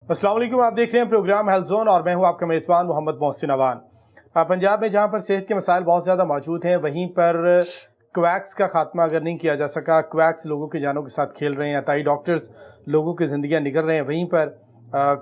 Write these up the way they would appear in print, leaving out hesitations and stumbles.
अस्सलाम वालेकुम, आप देख रहे हैं प्रोग्राम हेल्थ जोन और मैं हूं आपका मेज़बान मोहम्मद मोहसिन अवान। पंजाब में जहां पर सेहत के मसाइल बहुत ज़्यादा मौजूद हैं, वहीं पर क्वैक्स का खात्मा अगर नहीं किया जा सका, क्वैक्स लोगों की जानों के साथ खेल रहे हैं, अताई डॉक्टर्स लोगों की ज़िंदगियां निगल रहे हैं। वहीं पर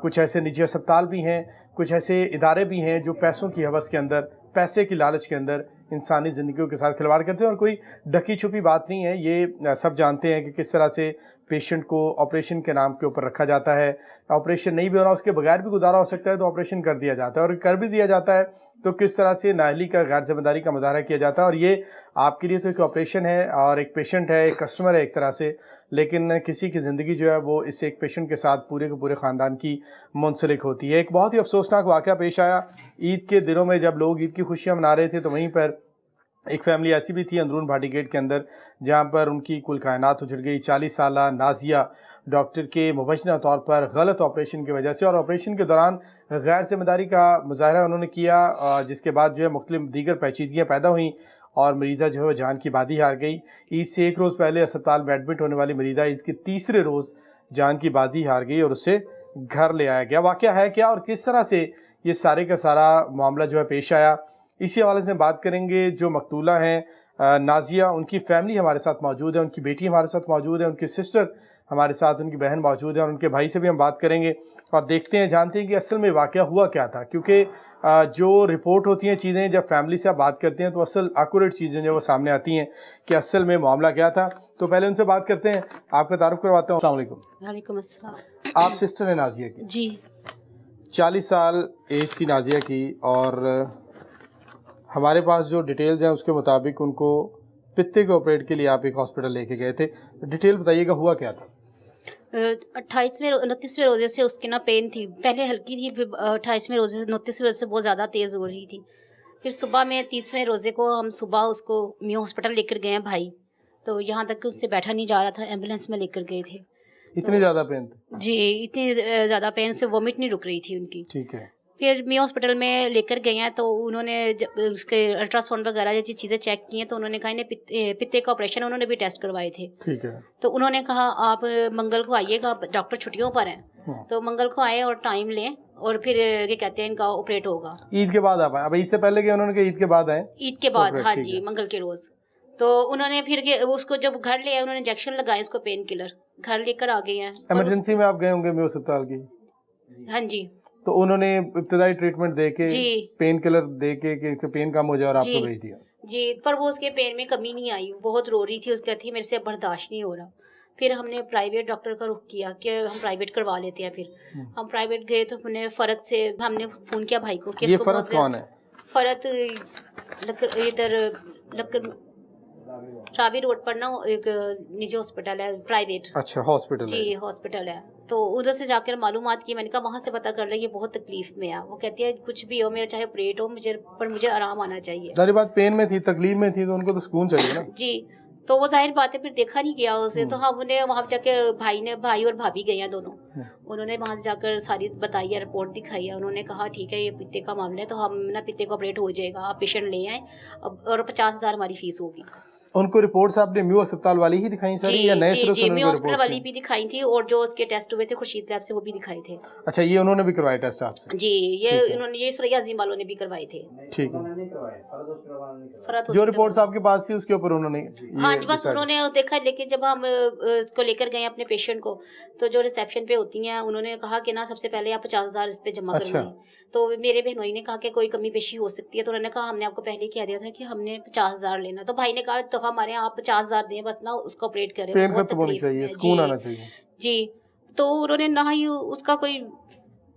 कुछ ऐसे निजी अस्पताल भी हैं, कुछ ऐसे इदारे भी हैं जो पैसों की हवस के अंदर, पैसे की लालच के अंदर इंसानी ज़िंदगियों के साथ खिलवाड़ करते हैं। और कोई ढकी छुपी बात नहीं है, ये सब जानते हैं कि किस तरह से पेशेंट को ऑपरेशन के नाम के ऊपर रखा जाता है। ऑपरेशन नहीं भी हो रहा, उसके बगैर भी गुजारा हो सकता है तो ऑपरेशन कर दिया जाता है, और कर भी दिया जाता है तो किस तरह से नाअहली का, गैर जिम्मेदारी का मुजाहरा किया जाता है। और ये आपके लिए तो एक ऑपरेशन है और एक पेशेंट है, एक कस्टमर है एक तरह से, लेकिन किसी की ज़िंदगी जो है वो इस एक पेशेंट के साथ पूरे के पूरे ख़ानदान की मुंसलिक होती है। एक बहुत ही अफसोसनाक वाक़या पेश आया ईद के दिनों में, जब लोग ईद की खुशियाँ मना रहे थे तो वहीं पर एक फैमिली ऐसी भी थी अंदरून भाटी गेट के अंदर, जहां पर उनकी कुल कायनात उजड़ गई। 40 साला नाजिया डॉक्टर के मुबैना तौर पर गलत ऑपरेशन की वजह से, और ऑपरेशन के दौरान गैर जिम्मेदारी का मुजाहरा उन्होंने किया, जिसके बाद जो है मुख्तलिफ दीगर पेचीदगियाँ पैदा हुई और मरीज़ा जो है वो जान की बाजी हार गई। ईद से एक रोज़ पहले अस्पताल में एडमिट होने वाली मरीज़ा ईद के तीसरे रोज़ जान की बाजी हार गई और उसे घर ले आया गया। वाक़या है क्या और किस तरह से ये सारे का सारा मामला जो है पेश आया, इसी हवाले से बात करेंगे। जो मकतूला हैं नाजिया, उनकी फैमिली हमारे साथ मौजूद है, उनकी बेटी हमारे साथ मौजूद है, उनकी सिस्टर हमारे साथ, उनकी बहन मौजूद है और उनके भाई से भी हम बात करेंगे और देखते हैं, जानते हैं कि असल में वाक़या हुआ क्या था। क्योंकि जो रिपोर्ट होती हैं चीज़ें, जब फैमिली से आप बात करते हैं तो असल एक्यूरेट चीज़ें जो वो सामने आती हैं कि असल में मामला क्या था। तो पहले उनसे बात करते हैं, आपका तारुफ करवाता हूँ। अस्सलाम वालेकुम। वालेकुम अस्सलाम। आप सिस्टर हैं नाजिया की? जी। 40 साल एज थी नाजिया की, और हमारे पास जो डिटेल्स हैं उसके मुताबिक उनको पित्ते के ऑपरेट के लिए आप एक हॉस्पिटल लेके गए थे। डिटेल बताइएगा, हुआ क्या था? 28वें 29वें रोज़े से उसकी ना पेन थी, पहले हल्की थी, फिर 28वें रोज़े से 29वें रोज़े से बहुत ज़्यादा तेज़ हो रही थी। फिर सुबह में 30वें रोज़े को हम सुबह उसको मियो हॉस्पिटल लेकर गए हैं भाई, तो यहाँ तक कि उससे बैठा नहीं जा रहा था, एम्बुलेंस में लेकर गए थे। इतनी ज़्यादा पेन थी? जी, इतनी ज़्यादा पेन से वॉमिट नहीं रुक रही थी उनकी। ठीक है। फिर मियो हॉस्पिटल में लेकर गए हैं तो उन्होंने जब उसके अल्ट्रासाउंड वगैरह जैसी चीज़ें चेक की हैं तो उन्होंने कहा इन्हें पित्ते का ऑपरेशन, उन्होंने भी टेस्ट करवाए थे। ठीक है। तो उन्होंने कहा आप मंगल को आइएगा, डॉक्टर छुट्टियों पर हैं, तो मंगल को आए और टाइम लें और फिर ये कहते हैं इनका ऑपरेट होगा। ईद के बाद आप आए? अब इससे पहले कि उन्होंने कहा ईद के बाद आए? ईद के बाद, हाँ जी, मंगल के रोज़। तो उन्होंने फिर उसको जब घर ले आए, उन्होंने इंजेक्शन लगाए उसको, पेन किलर घर लेकर आ गए हैं। इमरजेंसी में आप गए होंगे मेरे अस्पताल की? हाँ जी। तो उन्होंने इब्तदाई ट्रीटमेंट दे के, पेन किलर दे के पेन कम हो जाए और आपको भेज दिया? जी, पर वो उसके पेन में कमी नहीं आई, बहुत रो रही थी, उसकी कहती है मेरे से बर्दाश्त नहीं हो रहा। फिर हमने प्राइवेट डॉक्टर का रुख किया कि हम प्राइवेट करवा लेते हैं। फिर हम प्राइवेट गए तो हमने फ़रत से हमने फ़ोन किया भाई को कि ये फ़रत कौन है? फ़रत इधर रावी रोड पर ना एक निजी हॉस्पिटल है, प्राइवेट। अच्छा, हॉस्पिटल जी, हॉस्पिटल है। तो उधर से जाकर मालूमात की, मैंने कहा वहाँ से पता कर ले, ये बहुत तकलीफ में है। वो कहती है कुछ भी हो, मेरा चाहे ऑपरेट हो, मुझे आराम आना चाहिए। सारी बात पेन में थी, तकलीफ में थी, तो उनको तो सुकून चाहिए ना। जी, तो वो जाहिर बात है फिर देखा नहीं गया उसे, तो हमने वहाँ जाके भाई और भाभी गए हैं दोनों, उन्होंने वहाँ से जाकर सारी बताई है, रिपोर्ट दिखाई है। उन्होंने कहा ठीक है ये पित्ते का मामला है, तो हम ना पित्ते का ऑपरेट हो जाएगा, आप पेशेंट ले आए और 50,000 हमारी फीस होगी। उनको रिपोर्ट्स आपने म्यू अस्पताल वाली ही दिखाई सारी, या नए सिरे से म्यू हॉस्पिटल वाली भी दिखाई थी, और जो उसके टेस्ट हुए थे खुर्शीद लैब से वो भी दिखाए थे। अच्छा, ये उन्होंने भी करवाए टेस्ट आपसे? जी, ये सुरैया अजीम वालों ने भी करवाए थे। ठीक है। जो रिपोर्ट्स आपके पास थी उसके ऊपर उन्होंने, हाँ बस उन्होंने देखा, लेकिन जब हम इसको लेकर गए अपने पेशेंट को, तो जो रिसेप्शन पे होती हैं उन्होंने कहा कि ना सबसे पहले आप 50,000 इस पे जमा करवाएं। तो मेरे बहनोई ने कहा कि कोई कमी पेशी हो सकती है, तो उन्होंने कहा हमने आपको पहले कह दिया था कि हमने 50,000 लेना। तो भाई ने कहा तो हमारे यहाँ आप 50,000 दें, बस ना उसको ऑपरेट करें, बहुत तकलीफ है। सुकून आना चाहिए। जी, तो उन्होंने ना ही उसका कोई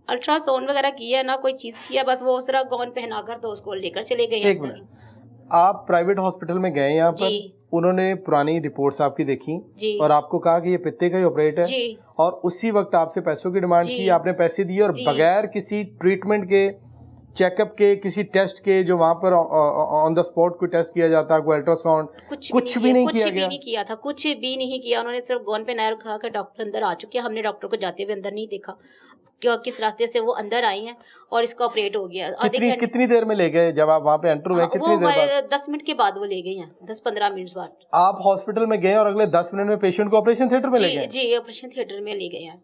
अल्ट्रासाउंड वगैरह किया, ना कोई चीज़ किया, बस वो उस तरह गाउन पहना कर तो उसको लेकर चले गए। एक मिनट, आप प्राइवेट हॉस्पिटल में गए यहाँ पर, उन्होंने पुरानी रिपोर्ट्स आपकी देखी और आपको कहा कि ये पित्ते का ही ऑपरेट है, और उसी वक्त आपसे पैसों की डिमांड की, आपने पैसे दिए और बगैर किसी ट्रीटमेंट के, चेकअप के, किसी टेस्ट के, जो वहाँ पर ऑन द स्पॉट कोई टेस्ट किया जाता है, कोई अल्ट्रासाउंड, कुछ भी नहीं किया था। कुछ भी नहीं किया उन्होंने, सिर्फ गौन पे नायर कहा कि डॉक्टर अंदर आ चुके हैं। हमने डॉक्टर को जाते हुए अंदर नहीं देखा, किस रास्ते से वो अंदर आई हैं और इसका ऑपरेट हो गया। कितनी देर में ले गए जब आप वहाँ पे एंटर हुए? कितनी देर बाद? 10 मिनट के बाद वो ले गई हैं, 10-15 मिनट बाद। आप हॉस्पिटल में गए और अगले 10 मिनट में पेशेंट को ऑपरेशन थिएटर में ले गए? जी, ऑपरेशन थिएटर में ले गए हैं।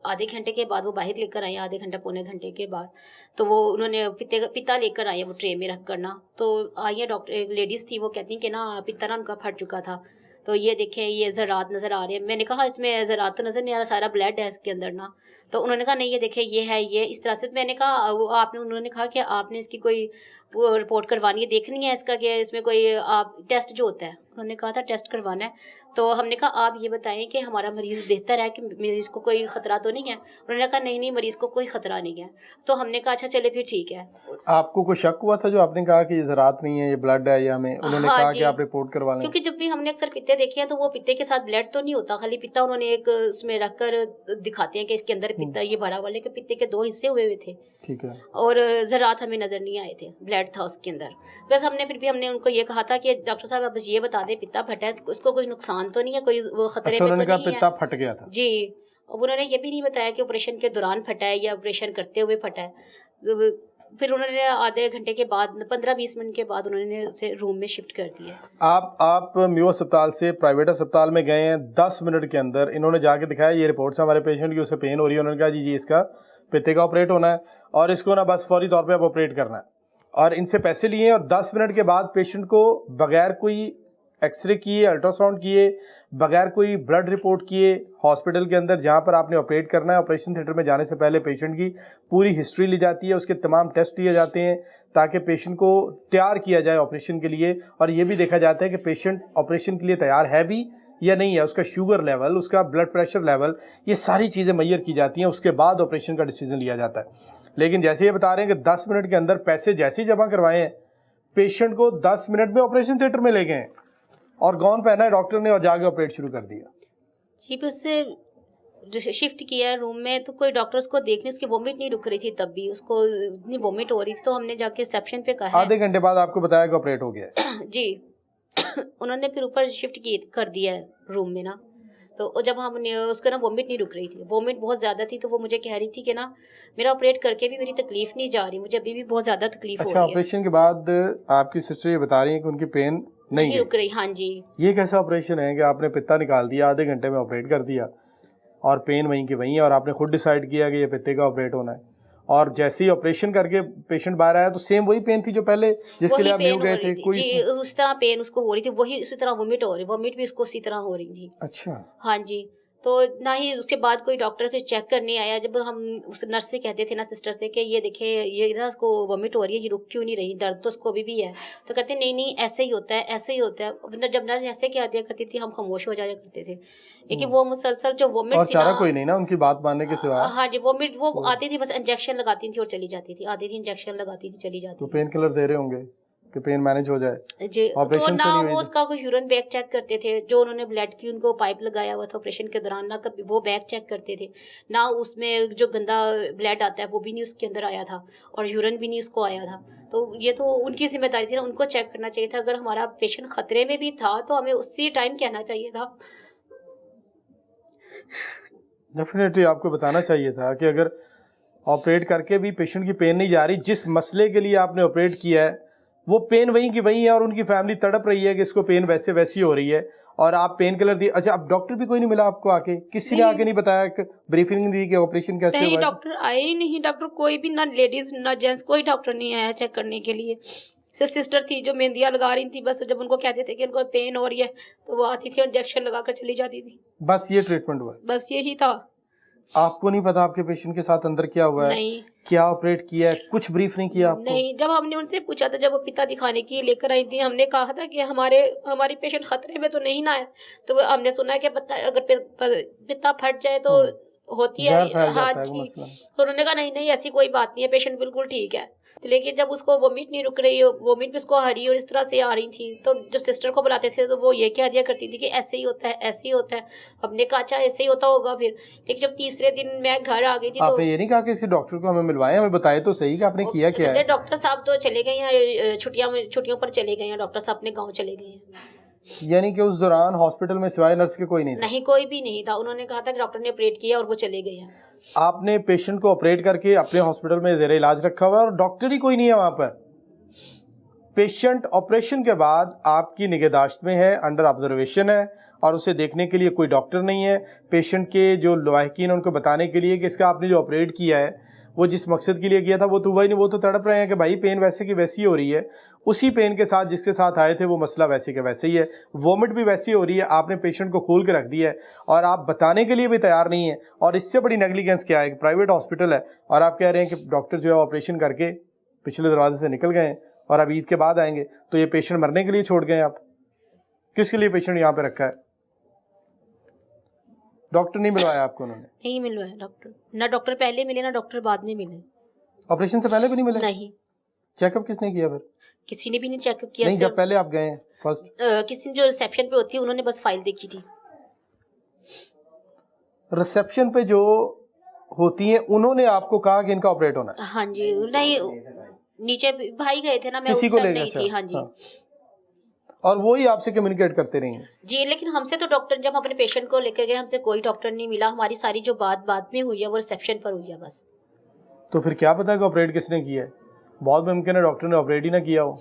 आधे घंटे के बाद वो बाहर लेकर आए, आधे घंटा पौने घंटे के बाद। तो वो उन्होंने पित्ता लेकर आए वो ट्रे में रख कर ना। तो आई है डॉक्टर, एक लेडीज़ थी, वो कहती कि ना पित्ता ना उनका फट चुका था। तो ये देखें, ये ज़रात नज़र आ रहे हैं। मैंने कहा इसमें ज़रात तो नज़र नहीं आ रहा, सारा ब्लड है इसके अंदर ना। तो उन्होंने कहा नहीं, ये देखें, ये है, ये इस तरह से। मैंने कहा उन्होंने कहा कि आपने इसकी कोई वो रिपोर्ट करवानी है, देखनी है इसका कि इसमें कोई आप टेस्ट जो होता है, उन्होंने कहा था टेस्ट करवाना है। तो हमने कहा आप ये बताएं कि हमारा मरीज़ बेहतर है कि मरीज़ को कोई ख़तरा तो नहीं है? उन्होंने कहा नहीं नहीं, मरीज़ को कोई ख़तरा नहीं है। तो हमने कहा अच्छा चले फिर ठीक है। आपको कोई शक हुआ था जो आपने कहा कि ये ज़रात नहीं है, ये ब्लड है, या हमें उन्होंने हाँ कहा जी, कि आप रिपोर्ट करवा लें? क्योंकि जब भी हमने अक्सर पित्ते देखे हैं तो वो पित्ते के साथ ब्लड तो नहीं होता, खाली पित्ता उन्होंने एक उसमें रख कर दिखाते हैं कि इसके अंदर पित्ता ये भरा हुआ, लेकिन पित्ते के 2 हिस्से हुए थे। ठीक है। और ज़रात हमें नज़र नहीं आए थे, ब्लड था उसके अंदर। बस फिर भी हमने उनको ये कहा था कि डॉक्टर साहब आप बस ये बता दें पित्ता फटा है, उसको कोई नुकसान तो नहीं है, कोई वो खतरे अच्छा, में तो उन्होंने कहा नहीं है? पित्ता फट गया था। जी। अब उन्होंने ये भी नहीं बताया कि ऑपरेशन के दौरान फटा है या ऑपरेशन करते हुए फटा है। फिर उन्होंने आधे घंटे के बाद, 15-20 मिनट के बाद उन्होंने उसे रूम में शिफ्ट कर दिया। आप म्यू अस्पताल से प्राइवेट अस्पताल में गए हैं, 10 मिनट के अंदर इन्होंने जाके दिखाया ये रिपोर्ट्स हमारे पेशेंट की, उसे पेन हो रही है। उन्होंने कहा जी इसका पित्ते का ऑपरेट होना है और इसको ना बस फौरी तौर पे अब ऑपरेट करना है, और इनसे पैसे लिए। और 10 मिनट के बाद पेशेंट को बगैर कोई एक्सरे किए, अल्ट्रासाउंड किए, बगैर कोई ब्लड रिपोर्ट किए, हॉस्पिटल के अंदर जहां पर आपने ऑपरेट करना है, ऑपरेशन थिएटर में जाने से पहले पेशेंट की पूरी हिस्ट्री ली जाती है, उसके तमाम टेस्ट लिए जाते हैं ताकि पेशेंट को तैयार किया जाए ऑपरेशन के लिए। और ये भी देखा जाता है कि पेशेंट ऑपरेशन के लिए तैयार है भी या नहीं है, उसका शुगर लेवल, उसका ब्लड प्रेशर लेवल, ये सारी चीज़ें मैयर की जाती हैं, उसके बाद ऑपरेशन का डिसीजन लिया जाता है। लेकिन जैसे ये बता रहे हैं कि 10 मिनट के अंदर पैसे जैसे ही जमा करवाए हैं, पेशेंट को 10 मिनट में ऑपरेशन थिएटर में ले गए और गाउन पहना है डॉक्टर ने और जाके ऑपरेट शुरू कर दिया। जी, फिर उससे जो शिफ्ट किया रूम में तो कोई डॉक्टर उसको देखने, उसकी वोमिट नहीं रुक रही थी, तब भी उसको इतनी वोमिट हो रही थी। तो हमने जाके रिसेप्शन पे कहा आधे घंटे बाद आपको बताया कि ऑपरेट हो गया है। जी। उन्होंने फिर ऊपर शिफ्ट कर दिया है रूम में ना। तो जब हमने उसको ना वोमिट नहीं रुक रही थी, वोमिट बहुत ज़्यादा थी, तो वो मुझे कह रही थी कि ना मेरा ऑपरेट करके भी मेरी तकलीफ नहीं जा रही, मुझे अभी भी बहुत ज़्यादा तकलीफ हो अच्छा, रही है। ऑपरेशन के बाद आपकी सिस्टर ये बता रही है कि उनकी पेन नहीं रुक रही। हाँ जी। ये कैसा ऑपरेशन है कि आपने पित्ता निकाल दिया, आधे घंटे में ऑपरेट कर दिया और पेन वहीं की वहीं है, और आपने खुद डिसाइड किया कि ये पित्ते का ऑपरेट होना है, और जैसे ही ऑपरेशन करके पेशेंट बाहर आया तो सेम वही पेन थी जो पहले जिसके लिए आप न्यू गए थे? कोई जी, उस तरह पेन उसको हो रही थी, वही उसी तरह वोमिट हो रही, वोमिट भी उसको उसी तरह हो रही थी। अच्छा। हाँ जी। तो ना ही उसके बाद कोई डॉक्टर के चेक करने आया। जब हम उस नर्स से कहते थे ना, सिस्टर से, कि ये देखें ये ना इसको वोमिट हो रही है, ये रुक क्यों नहीं रही, दर्द तो उसको अभी भी है, तो कहते नहीं नहीं ऐसे ही होता है, ऐसे ही होता है। जब नर्स ऐसे कह दिया करती थी हम खामोश हो जाया करते थे, लेकिन वो मुसलसल जो वोमिट और थी चारा ना, कोई नहीं ना उनकी बात मानने के सिवा। हाँ जी, वोमिट वो आती थी, बस इंजेक्शन लगाती थी और चली जाती थी, आती थी इंजेक्शन लगाती थी चली जाती तो थी। पेन किलर दे रहे होंगे कि पेन मैनेज हो जाए जी। ऑपरेशन तो से ना नहीं वो हुई? उसका कोई यूरिन बैग चेक करते थे, जो उन्होंने ब्लड की उनको पाइप लगाया हुआ था ऑपरेशन के दौरान, ना कभी वो बैग चेक करते थे, ना उसमें जो गंदा ब्लड आता है वो भी नहीं उसके अंदर आया था, और यूरिन भी नहीं उसको आया था। तो ये तो उनकी जिम्मेदारी थी ना, उनको चेक करना चाहिए था। अगर हमारा पेशेंट खतरे में भी था तो हमें उसी टाइम कहना चाहिए था। डेफिनेटली आपको बताना चाहिए था कि अगर ऑपरेट करके भी पेशेंट की पेन नहीं जा रही, जिस मसले के लिए आपने ऑपरेट किया है वो पेन वहीं की वहीं है, और उनकी फैमिली तड़प रही है कि इसको पेन वैसे वैसी हो रही है, और आप पेन किलर दिए। अच्छा, अब डॉक्टर भी कोई नहीं मिला आपको आके? किसी ने आके नहीं बताया कि ब्रीफिंग दी कि ऑपरेशन कैसे नहीं, हुआ? डॉक्टर आए ही नहीं, डॉक्टर कोई भी, ना लेडीज ना जेंट्स, कोई डॉक्टर नहीं आया चेक करने के लिए। सिस्टर थी जो मेहंदियाँ लगा रही थी, बस जब उनको कहते थे कि उनको पेन हो रही है तो वो आती थी, इंजेक्शन लगा कर चली जाती थी। बस ये ट्रीटमेंट हुआ? बस यही था। आपको नहीं पता आपके पेशेंट के साथ अंदर क्या हुआ है? नहीं, क्या ऑपरेट किया है? कुछ ब्रीफ नहीं किया आपको? नहीं। जब हमने उनसे पूछा था, जब वो पिता दिखाने की लेकर आई थी, हमने कहा था कि हमारी पेशेंट खतरे में तो नहीं ना है, तो हमने सुना है कि अगर पिता फट जाए तो होती है। हाँ जी। तो उन्होंने कहा नहीं नहीं ऐसी कोई बात नहीं है, पेशेंट बिल्कुल ठीक है। तो लेकिन जब उसको वोमिट नहीं रुक रही, वोमिट भी उसको आ रही और इस तरह से आ रही थी, तो जब सिस्टर को बुलाते थे तो वो ये कह दिया करती थी कि ऐसे ही होता है, ऐसे ही होता है। हमने कहा अच्छा ऐसे ही होता होगा फिर। लेकिन जब तीसरे दिन मैं घर आ गई थी तो आपने ये नहीं कहा कि किसी डॉक्टर को हमें मिलवाएं, हमें बताए तो सही कि आपने किया क्या है? डॉक्टर साहब तो चले गए हैं, छुट्टियों पर चले गए हैं, डॉक्टर साहब अपने गाँव चले गए हैं। यानी कि उस दौरान हॉस्पिटल में सिवाय नर्स के कोई नहीं था? नहीं, कोई भी नहीं था। उन्होंने कहा था कि डॉक्टर ने ऑपरेट किया और वो चले गए हैं। आपने पेशेंट को ऑपरेट करके अपने हॉस्पिटल में ज़ेरे इलाज रखा हुआ है और डॉक्टर ही कोई नहीं है वहाँ पर? पेशेंट ऑपरेशन के बाद आपकी निगहदाश्त में है, अंडर ऑब्जर्वेशन है, और उसे देखने के लिए कोई डॉक्टर नहीं है। पेशेंट के जो लवाहिकीन हैं उनको बताने के लिए कि इसका आपने जो ऑपरेट किया है वो जिस मकसद के लिए किया था वो तो वही नहीं, वो तो तड़प रहे हैं कि भाई पेन वैसे की वैसी हो रही है, उसी पेन के साथ जिसके साथ आए थे वो मसला वैसे के वैसे ही है, वॉमिट भी वैसी हो रही है, आपने पेशेंट को खोल के रख दिया है और आप बताने के लिए भी तैयार नहीं है। और इससे बड़ी नेग्लिजेंस क्या है कि प्राइवेट हॉस्पिटल है और आप कह रहे हैं कि डॉक्टर जो है ऑपरेशन करके पिछले दरवाजे से निकल गए हैं और अब ईद के बाद आएंगे, तो ये पेशेंट मरने के लिए छोड़ गए आप? किसके लिए पेशेंट यहाँ पे रखा है? डॉक्टर नहीं मिलवाया आपको उन्होंने? नहीं मिलवाया डॉक्टर, ना डॉक्टर पहले मिले ना डॉक्टर बाद में मिले। ऑपरेशन से पहले भी नहीं मिले? नहीं। चेकअप किसने किया फिर? किसी ने भी नहीं चेकअप किया। नहीं, जब पहले आप गए फर्स्ट? किसी ने जो रिसेप्शन पे होती है उन्होंने बस फाइल देखी थी। रिसेप्शन पे जो होती हैं उन्होंने आपको कहा कि इनका ऑपरेट होना है? हाँ जी, नहीं नीचे भाई गए थे ना, मैं किसी उस को समय लेकर? नहीं थी। हाँ जी। हाँ। और वो ही आपसे कम्युनिकेट करते रहे हैं? जी, लेकिन हमसे तो डॉक्टर, जब अपने पेशेंट को लेकर गए हमसे कोई डॉक्टर नहीं मिला। हमारी सारी जो बात बाद में हुई है वो रिसेप्शन पर हुई है बस। तो फिर क्या पता कि ऑपरेट किसने किया है? बहुत मुमकिन है डॉक्टर ने ऑपरेट ही ना किया हो।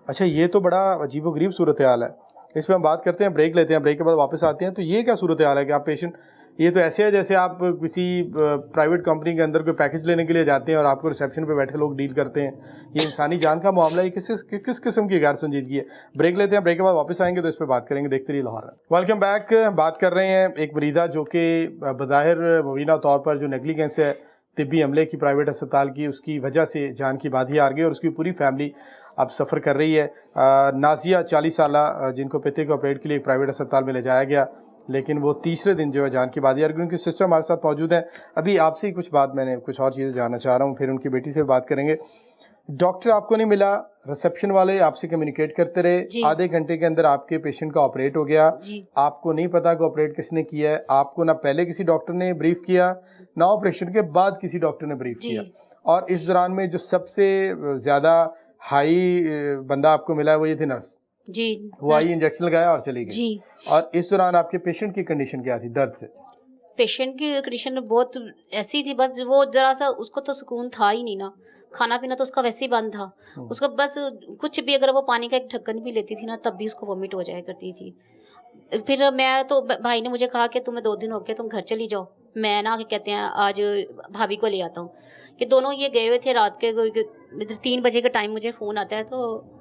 अच्छा, ये तो बड़ा अजीबोगरीब सूरत हाल है। इस पर हम बात करते हैं, ब्रेक लेते हैं, ब्रेक के बाद वापस आते हैं। तो ये क्या सूरत हाल है कि आप पेशेंट, ये तो ऐसे है जैसे आप किसी प्राइवेट कंपनी के अंदर कोई पैकेज लेने के लिए जाते हैं और आपको रिसेप्शन पे बैठे लोग डील करते हैं। ये इंसानी जान का मामला है, किस किस्म की गैर संजीदगी है? ब्रेक लेते हैं, ब्रेक के बाद वापस आएंगे तो इस पर बात करेंगे। देखते रहिए लाहौर। Welcome back. बात कर रहे हैं एक मरीज़ा जो कि बज़ाहिर मुबीना तौर पर जो नेगलिजेंस है तिब्बी अमले की प्राइवेट अस्पताल की, उसकी वजह से जान की बाधी हार गई और उसकी पूरी फैमिली अब सफ़र कर रही है। नाजिया 40 साल जिनको पिते को ऑपरेट के लिए प्राइवेट अस्पताल में ले जाया गया, लेकिन वो तीसरे दिन जो है जान की बाधी हार गई। उनकी सिस्टर हमारे साथ मौजूद है। अभी आपसे ही कुछ बात, मैंने कुछ और चीज़ें जानना चाह रहा हूँ, फिर उनकी बेटी से बात करेंगे। डॉक्टर आपको नहीं मिला, रिसेप्शन वाले आपसे कम्युनिकेट करते रहे, आधे घंटे के अंदर आपके पेशेंट का ऑपरेट हो गया। आपको नहीं पता कि ऑपरेट किसने किया है, आपको ना पहले किसी डॉक्टर ने ब्रीफ किया ना ऑपरेशन के बाद किसी डॉक्टर ने ब्रीफ किया। और इस दौरान में जो सबसे ज़्यादा हाई बंदा आपको मिला है वो ये थी नर्स जी। वो आई, इंजेक्शन लगाया और चली गई जी। और इस दौरान आपके पेशेंट की कंडीशन क्या थी दर्द से? पेशेंट की कंडीशन बहुत ऐसी थी, बस वो जरा सा उसको तो सुकून था ही नहीं ना, खाना पीना तो उसका वैसे ही बंद था। उसका बस कुछ भी, अगर वो पानी का एक ढक्कन भी लेती थी ना तब भी उसको वॉमिट हो जाया करती थी। फिर मैं तो, भाई ने मुझे कहा कि तुम्हें 2 दिन हो गए, तुम घर चली जाओ, मैं ना कहते हैं आज भाभी को ले आता हूँ। कि दोनों ये गए हुए थे, रात के 3 बजे का टाइम मुझे फ़ोन आता है। तो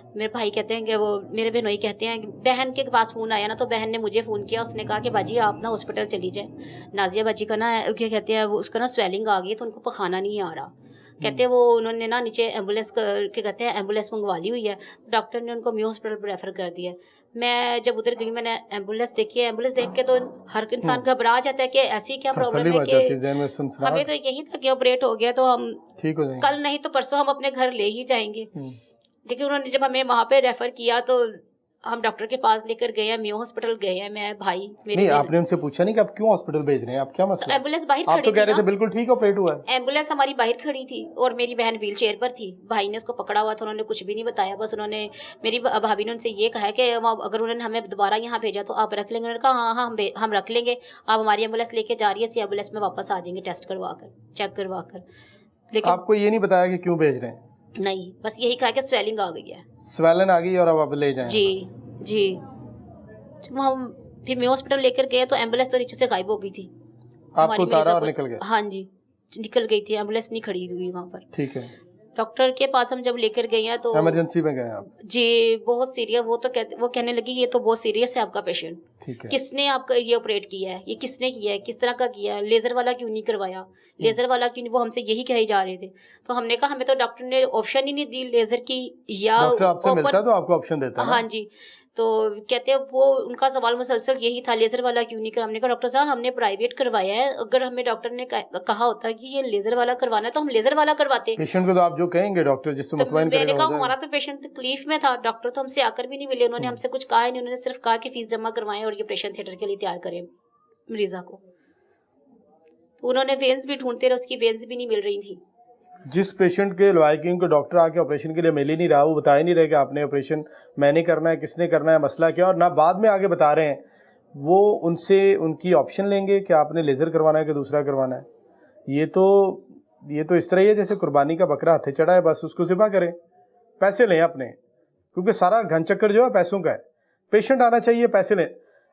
मेरे भाई कहते हैं कि वो मेरे बहनोई कहते हैं कि बहन के पास फ़ोन आया ना, तो बहन ने मुझे फ़ोन किया। उसने कहा कि बाजी आप ना हॉस्पिटल चली जाए, नाजिया बाजी का ना क्या कहते हैं वो, उसका ना स्वेलिंग आ गई तो उनको पखाना नहीं आ रहा। कहते हैं वो उन्होंने ना नीचे एम्बुलेंस के कहते हैं एम्बुलेंस मंगवा ली हुई है, डॉक्टर ने उनको म्यू हॉस्पिटल पर रेफ़र कर दिया। मैं जब उधर गई, मैंने एम्बुलेंस देखी है, एम्बुलेंस देख के तो हर इंसान घबरा जाता है कि ऐसी क्या प्रॉब्लम है कि हमें तो यही था कि ऑपरेट हो गया तो हम ठीक हो जाएंगे, कल नहीं तो परसों हम अपने घर ले ही जाएंगे। लेकिन उन्होंने जब हमें वहाँ पे रेफ़र किया तो हम डॉक्टर के पास लेकर गए हैं, म्यू हॉस्पिटल गए हैं, मैं भाई मेरे। नहीं, आपने उनसे पूछा नहीं कि आप क्यों हॉस्पिटल भेज रहे हैं, आप क्या मसला? एम्बुलेंस बाहर खड़ी थी। आप तो कह रहे थे बिल्कुल ठीक ऑपरेट हुआ है। एम्बुलेंस हमारी बाहर खड़ी थी और मेरी बहन व्हील चेयर पर थी, भाई ने उसको पकड़ा हुआ था। उन्होंने कुछ भी नहीं बताया, बस उन्होंने, मेरी भाभी ने उनसे ये कहा कि अगर उन्होंने हमें दोबारा यहाँ भेजा तो आप रख लेंगे। उन्होंने कहा हाँ हम रख लेंगे, आप हमारी एम्बुलेंस लेके जा रही है, इसी एम्बुलेंस में वापस आ जाएंगे टेस्ट करवा कर, चेक करवा कर। लेकिन आपको ये नहीं बताया कि क्यों भेज रहे हैं? नहीं, बस यही कहा कि स्वेलिंग आ गई है, स्वेलन आ गई और अब आप ले जाएं। जी। हम फिर म्यू हॉस्पिटल लेकर गए तो एम्बुलेंस तो नीचे से गायब हो गई थी। आपको उतारा और निकल गए? हाँ जी, निकल गई थी, एम्बुलेंस नहीं खड़ी हुई वहाँ पर। ठीक है। डॉक्टर के पास हम जब लेकर गए हैं तो इमरजेंसी में गए आप जी, बहुत सीरियस। वो कहने लगी ये तो बहुत सीरियस है आपका पेशेंट, किसने आपका ये ऑपरेट किया है, ये किसने किया है, किस तरह का किया है, लेजर वाला क्यों नहीं करवाया, लेजर वाला क्यों नहीं, वो हमसे यही कहे जा रहे थे। तो हमने कहा हमें तो डॉक्टर ने ऑप्शन ही नहीं दी लेजर की या आपसे मिलता तो आपको ऑप्शन देता। हाँ जी। तो कहते हैं वो उनका सवाल मुसलसल यही था, लेजर वाला क्यों नहीं करा। हमने कहा डॉक्टर साहब हमने प्राइवेट करवाया है, अगर हमें डॉक्टर ने कहा होता कि ये लेजर वाला करवाना है तो हम लेजर वाला करवाते। पेशेंट को तो आप जो कहेंगे डॉक्टर जिससे मुतमईन करेगा। मैंने कहा हमारा तो पेशेंट तकलीफ में था, डॉक्टर तो हमसे आकर भी नहीं मिले, उन्होंने हमसे कुछ कहा ही नहीं, उन्होंने सिर्फ कहा कि फीस जमा करवाएं और ये ऑपरेशन थिएटर के लिए तैयार करें मरीजा को। तो उन्होंने वेन्स भी ढूंढते रहे, उसकी वेन्स भी नहीं मिल रही थी। जिस पेशेंट के लवाहिकीन को डॉक्टर आके ऑपरेशन के लिए मिल ही नहीं रहा, वो बता ही नहीं रहे कि आपने ऑपरेशन मैंने करना है, किसने करना है, मसला क्या, और ना बाद में आगे बता रहे हैं, वो उनसे उनकी ऑप्शन लेंगे कि आपने लेज़र करवाना है कि दूसरा करवाना है। ये तो इस तरह ही है जैसे कुर्बानी का बकरा हाथे चढ़ा है, बस उसको ज़िबा करें, पैसे लें अपने, क्योंकि सारा घन चक्कर जो है पैसों का है। पेशेंट आना चाहिए, पैसे लें।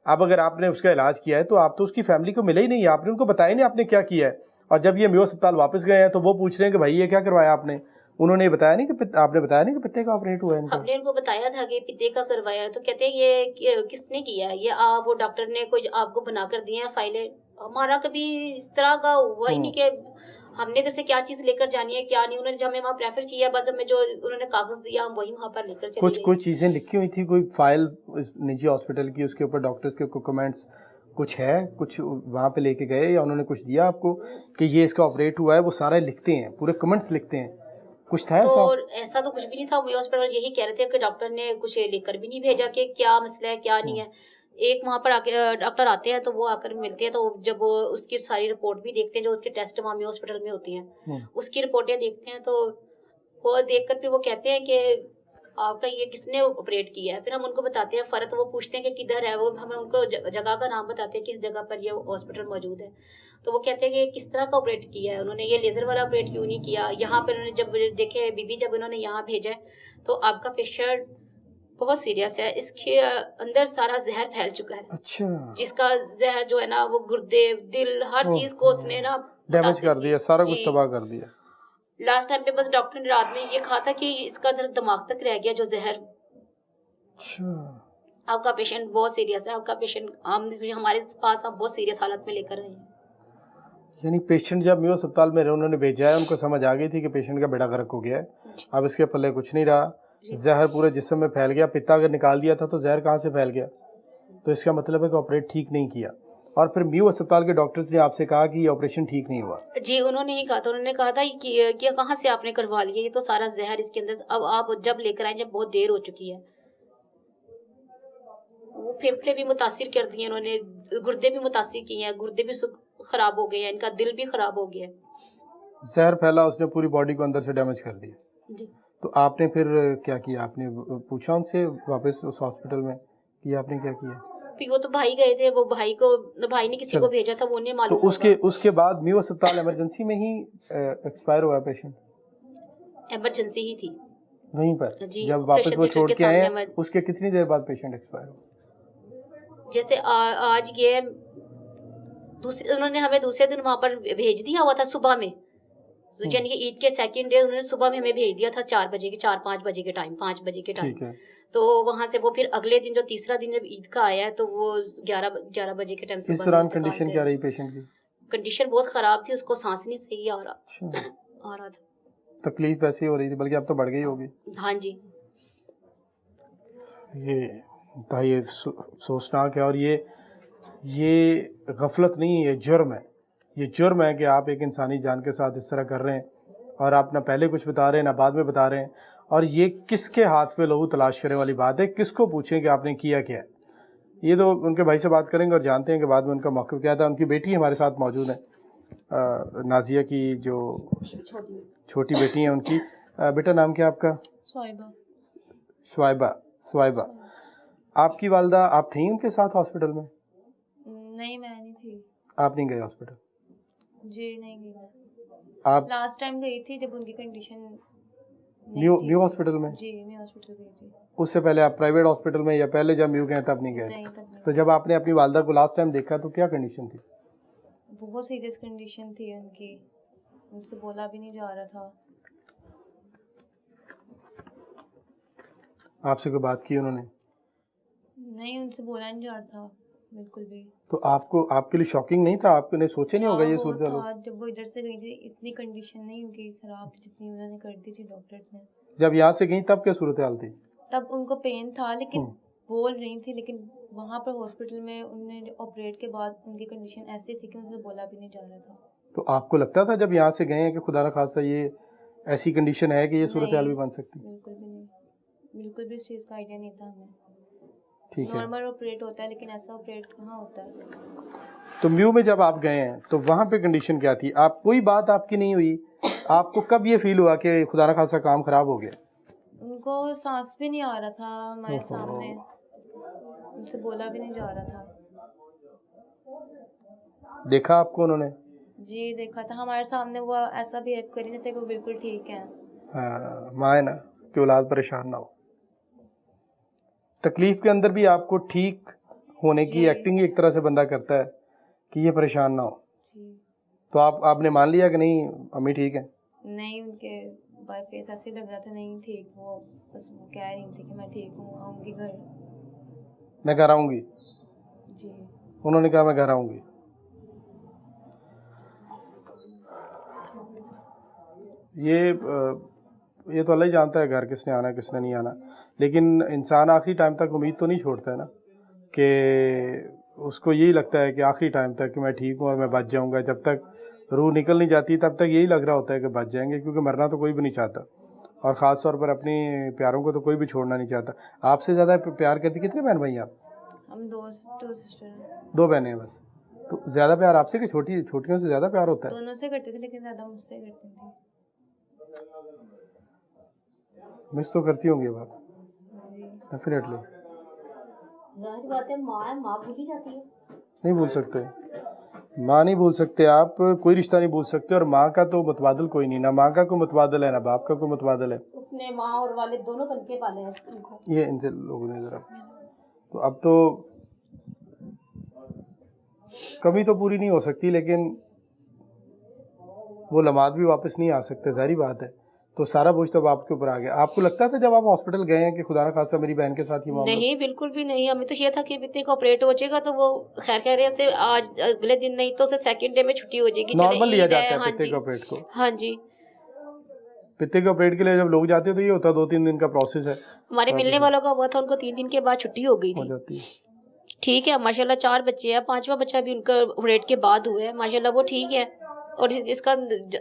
अब अगर आपने उसका इलाज किया है तो आप तो उसकी फैमिली को मिले ही नहीं, आपने उनको बताया नहीं आपने क्या किया है। और जब ये मेयो अस्पताल वापस गए हैं तो वो पूछ रहे हैं कि भाई ये क्या करवाया आपने। उन्होंने बताया नहीं कि आपने बताया नहीं कि पित्ते का ऑपरेट हुआ है इनका। हमने उनको बताया था कि पित्ते का करवाया, तो कहते हैं ये किसने किया है, ये वो डॉक्टर ने कुछ आपको बनाकर दिए हैं फाइलें। हमारा कभी इस तरह का हुआ ही नहीं कि हमने जैसे क्या चीज लेकर जानी है क्या नहीं। उन्होंने जब हमें वहाँ प्रेफर किया, बस हमें जो उन्होंने कागज दिया हम वही वहाँ पर लेकर चले गए। कुछ चीजें लिखी हुई थी, कोई फाइल निजी हॉस्पिटल की, उसके ऊपर डॉक्टर्स के कमेंट्स कुछ है, कुछ वहाँ पे लेके गए या उन्होंने कुछ दिया आपको कि ये इसका ऑपरेट हुआ है? वो सारा लिखते हैं, पूरे कमेंट्स लिखते हैं, कुछ था तो ऐसा? ऐसा तो कुछ भी नहीं था। मेयो हॉस्पिटल यही कह रहे थे कि डॉक्टर ने कुछ लेकर भी नहीं भेजा कि क्या मसला है क्या नहीं है। एक वहाँ पर आके डॉक्टर आते हैं तो वो आकर मिलते हैं, तो जब वो उसकी सारी रिपोर्ट भी देखते हैं, जो उसके टेस्ट वहाँ मेयो हॉस्पिटल में होती हैं उसकी रिपोर्टें देखते हैं, तो वो देखकर फिर वो कहते हैं कि आपका ये किसने ऑपरेट किया है। फिर हम उनको बताते हैं फ़र्क, वो पूछते हैं कि किधर है, वो हमें उनको जगह का नाम बताते हैं किस जगह पर ये हॉस्पिटल मौजूद है। तो वो कहते हैं कि किस तरह का ऑपरेट किया है उन्होंने, ये लेज़र वाला ऑपरेट क्यों नहीं किया। यहाँ पर उन्होंने जब देखे बीबी, जब उन्होंने यहाँ भेजा है, तो आपका पेशेंट बहुत सीरियस है, इसके अंदर सारा जहर फैल चुका है। अच्छा, जिसका जहर जो है ना वो गुर्दे, दिल, हर चीज को उसने ना डैमेज कर दिया, सारा कुछ जी। तबाह कर दिया। लास्ट टाइम पे बस डॉक्टर ने रात में ये कहा था कि इसका जरा दिमाग तक रह गया जो जहर। अच्छा, आपका पेशेंट बहुत सीरियस है, आपका पेशेंट हमारे पास आप बहुत सीरियस हालत में लेकर आए हैं। यानी पेशेंट जब मेयो अस्पताल में उन्होंने भेजा है, उनको समझ आ गई थी कि पेशेंट का बेड़ा गर्क हो गया है, अब इसके पल्ले कुछ नहीं रहा, जहर पूरे जिस्म में फैल गया। पित्ता अगर निकाल दिया था तो जहर कहाँ से फैल गया? तो इसका मतलब है कि ऑपरेट ठीक नहीं किया। और फिर मेयो अस्पताल के डॉक्टर्स ने आपसे कहा कि ये ऑपरेशन ठीक नहीं हुआ। जी, उन्होंने ही कहा था, उन्होंने कहा था कि कहाँ से आपने करवा लिया, ये तो सारा जहर इसके अंदर, अब आप जब लेकर आए जब बहुत देर हो चुकी है। वो फेफड़े भी मुतासिर कर दिए उन्होंने, गुर्दे भी मुतासिर किए हैं, गुर्दे भी खराब हो गए हैं, इनका दिल भी खराब हो गया है। जहर फैला, उसने पूरी बॉडी को अंदर से डैमेज कर दिया। जी। तो आपने फिर क्या किया? आपने पूछा उनसे वापस उस हॉस्पिटल में कि आपने क्या किया? फिर वो तो भाई गए थे, वो भाई ने किसी को भेजा था, वो उन्हें मालूम तो होगा। उसके बाद मेयो अस्पताल इमरजेंसी में ही एक्सपायर हुआ पेशेंट? इमरजेंसी ही थी वहीं पर जी, जब वापस वो छोड़ के आए सामने। उसके कितनी देर बाद पेशेंट एक्सपायर हुआ? जैसे आज ये उन्होंने हमें दूसरे दिन वहां पर भेज दिया हुआ था सुबह में, यानी कि ईद के सेकंड डे उन्होंने सुबह में हमें भेज दिया था 4-5 बजे के टाइम, 5 बजे के टाइम। ठीक है। तो वहां से वो फिर अगले दिन जो तीसरा दिन जब ईद का आया है तो वो 11 बजे के टाइम इस दौरान कंडीशन क्या रही पेशेंट की? कंडीशन बहुत खराब थी, उसको सांस नहीं सही आ रहा था, तकलीफ वैसी हो रही थी, बल्कि अब तो बढ़ गई होगी। हाँ जी। ये सोचनाक है, और ये गफलत नहीं है, ये जुर्म है। ये जुर्म है कि आप एक इंसानी जान के साथ इस तरह कर रहे हैं, और आप ना पहले कुछ बता रहे हैं ना बाद में बता रहे हैं। और ये किसके हाथ पे लहू तलाश करने वाली बात है? किसको पूछें कि आपने किया क्या है? ये तो उनके भाई से बात करेंगे और जानते हैं कि बाद में उनका मौक़िफ़ क्या था। उनकी बेटी हमारे साथ मौजूद है, नाजिया की जो छोटी बेटी है उनकी। बेटा नाम क्या आपका? स्वाइबा। आपकी वालदा, आप थी उनके साथ हॉस्पिटल में? नहीं, मैं नहीं थी। आप नहीं गए हॉस्पिटल? जी नहीं गई मैं। आप लास्ट टाइम गई थी जब उनकी कंडीशन न्यू हॉस्पिटल में? जी न्यू हॉस्पिटल गई थी। उससे पहले आप प्राइवेट हॉस्पिटल में, या पहले जब न्यू गए तब नहीं गए? नहीं, तब नहीं। तो जब आपने अपनी वालदा को लास्ट टाइम देखा तो क्या कंडीशन थी? बहुत सीरियस कंडीशन थी उनकी, उनसे बोला भी नहीं जा रहा था। आपसे कोई बात की उन्होंने? नहीं, उनसे बोला नहीं जा रहा था बिल्कुल भी। तो आपके लिए शॉकिंग नहीं था? आपने सोचे नहीं होगा ये सूरत हाल? जब वो इधर से गई थी इतनी कंडीशन नहीं उनकी खराब थी जितनी उन्होंने कर दी थी डॉक्टर ने। जब यहाँ से गई तब क्या सूरत हाल थी? तब उनको पेन था लेकिन बोल रही थी, लेकिन वहाँ पर हॉस्पिटल में उन्होंने ऑपरेट के बाद उनकी कंडीशन ऐसी थी कि उनसे बोला भी नहीं जा रहा था। तो आपको लगता था जब यहाँ से गए हैं कि खुदा न खासा ये ऐसी कंडीशन है कि ये सूरत हाल भी बन सकती? बिल्कुल भी नहीं, बिल्कुल भी इस चीज़ का आइडिया नहीं था हमें। ठीक है, नॉर्मल ऑपरेट होता है लेकिन ऐसा ऑपरेट कहाँ होता है। तो म्यू में जब आप गए हैं तो वहाँ पे कंडीशन क्या थी? आप कोई बात आपकी नहीं हुई? आपको कब ये फील हुआ कि खुदा न खासा काम खराब हो गया? उनको सांस भी नहीं आ रहा था हमारे सामने, उनसे बोला भी नहीं जा रहा था। देखा आपको उन्होंने? जी देखा था, हमारे सामने वो ऐसा बिहेव करी जैसे कि वो बिल्कुल ठीक है। हाँ, माँ है ना, कि औलाद परेशान ना हो। तकलीफ के अंदर भी आपको ठीक होने की जी। एक्टिंग ही एक तरह से बंदा करता है कि ये परेशान ना हो। जी। तो आपने मान लिया कि नहीं अम्मी ठीक है? नहीं, उनके बाय फेस ऐसे लग रहा था नहीं ठीक, वो बस वो कह रही थी कि मैं ठीक हूँ, आऊँगी घर। मैं घर आऊँगी। जी। उन्होंने कहा मैं घर आऊँगी। ये तो अल्लाह ही जानता है घर किसने आना है किसने नहीं आना, लेकिन इंसान आखिरी टाइम तक उम्मीद तो नहीं छोड़ता है ना, कि उसको यही लगता है कि आखिरी टाइम तक कि मैं ठीक हूँ और मैं बच जाऊँगा। जब तक रूह निकल नहीं जाती तब तक यही लग रहा होता है कि बच जाएंगे, क्योंकि मरना तो कोई भी नहीं चाहता, और ख़ास तौर पर अपनी प्यारों को तो कोई भी छोड़ना नहीं चाहता। आपसे ज़्यादा प्यार करती कितने बहन भाई आप? हम टू सिस्टर हैं। 2 बहनें हैं बस। तो ज़्यादा प्यार आपसे कि छोटियों से ज़्यादा प्यार होता है? दोनों से करते थे लेकिन ज़्यादा मुझसे करती थी। मिस तो करती होंगी अब आप? जी। डेफिनेटली। जाहिर बात है, माँ है, माँ भूली जाती है। नहीं भूल सकते, माँ नहीं भूल सकते आप, कोई रिश्ता नहीं भूल सकते, और माँ का तो मुतबादल कोई नहीं, ना माँ का कोई मुतबादल है ना बाप का कोई मुतबादल है। उसने माँ और वालिद दोनों करके पाले हैं उनको। ये इनसे लोगों ने ज़रा, तो अब तो कमी तो पूरी नहीं हो सकती, लेकिन वो लम्हात भी वापस नहीं आ सकते, जाहिर बात है। तो सारा बोझ तो अब आपके ऊपर आ गया। आपको लगता था जब आप हॉस्पिटल गए हैं कि खुदा ना खास्ता मेरी बहन के साथ ही मामला? नहीं, बिल्कुल भी नहीं। हमें तो ये था कि पित्ते का ऑपरेट हो जाएगा तो वो खैर खैरियत से आज अगले दिन, नहीं तो उसे सेकंड डे में छुट्टी हो जाएगी। चले नॉर्मल लिया ईद जाता है। है हाँ पित्ते जी, के ऑपरेट को? हाँ जी। पित्ते के ऑपरेट के लिए जब लोग जाते हैं तो ये होता है 2-3 दिन का प्रोसेस है। हमारे हाँ, मिलने तो वालों का हुआ था, उनको 3 दिन के बाद छुट्टी हो गई हो थी। जाती है। ठीक है, माशाल्लाह 4 बच्चे हैं, 5वां बच्चा भी उनका ऑपरेट के बाद हुआ है। माशाल्लाह वो ठीक है, और इसका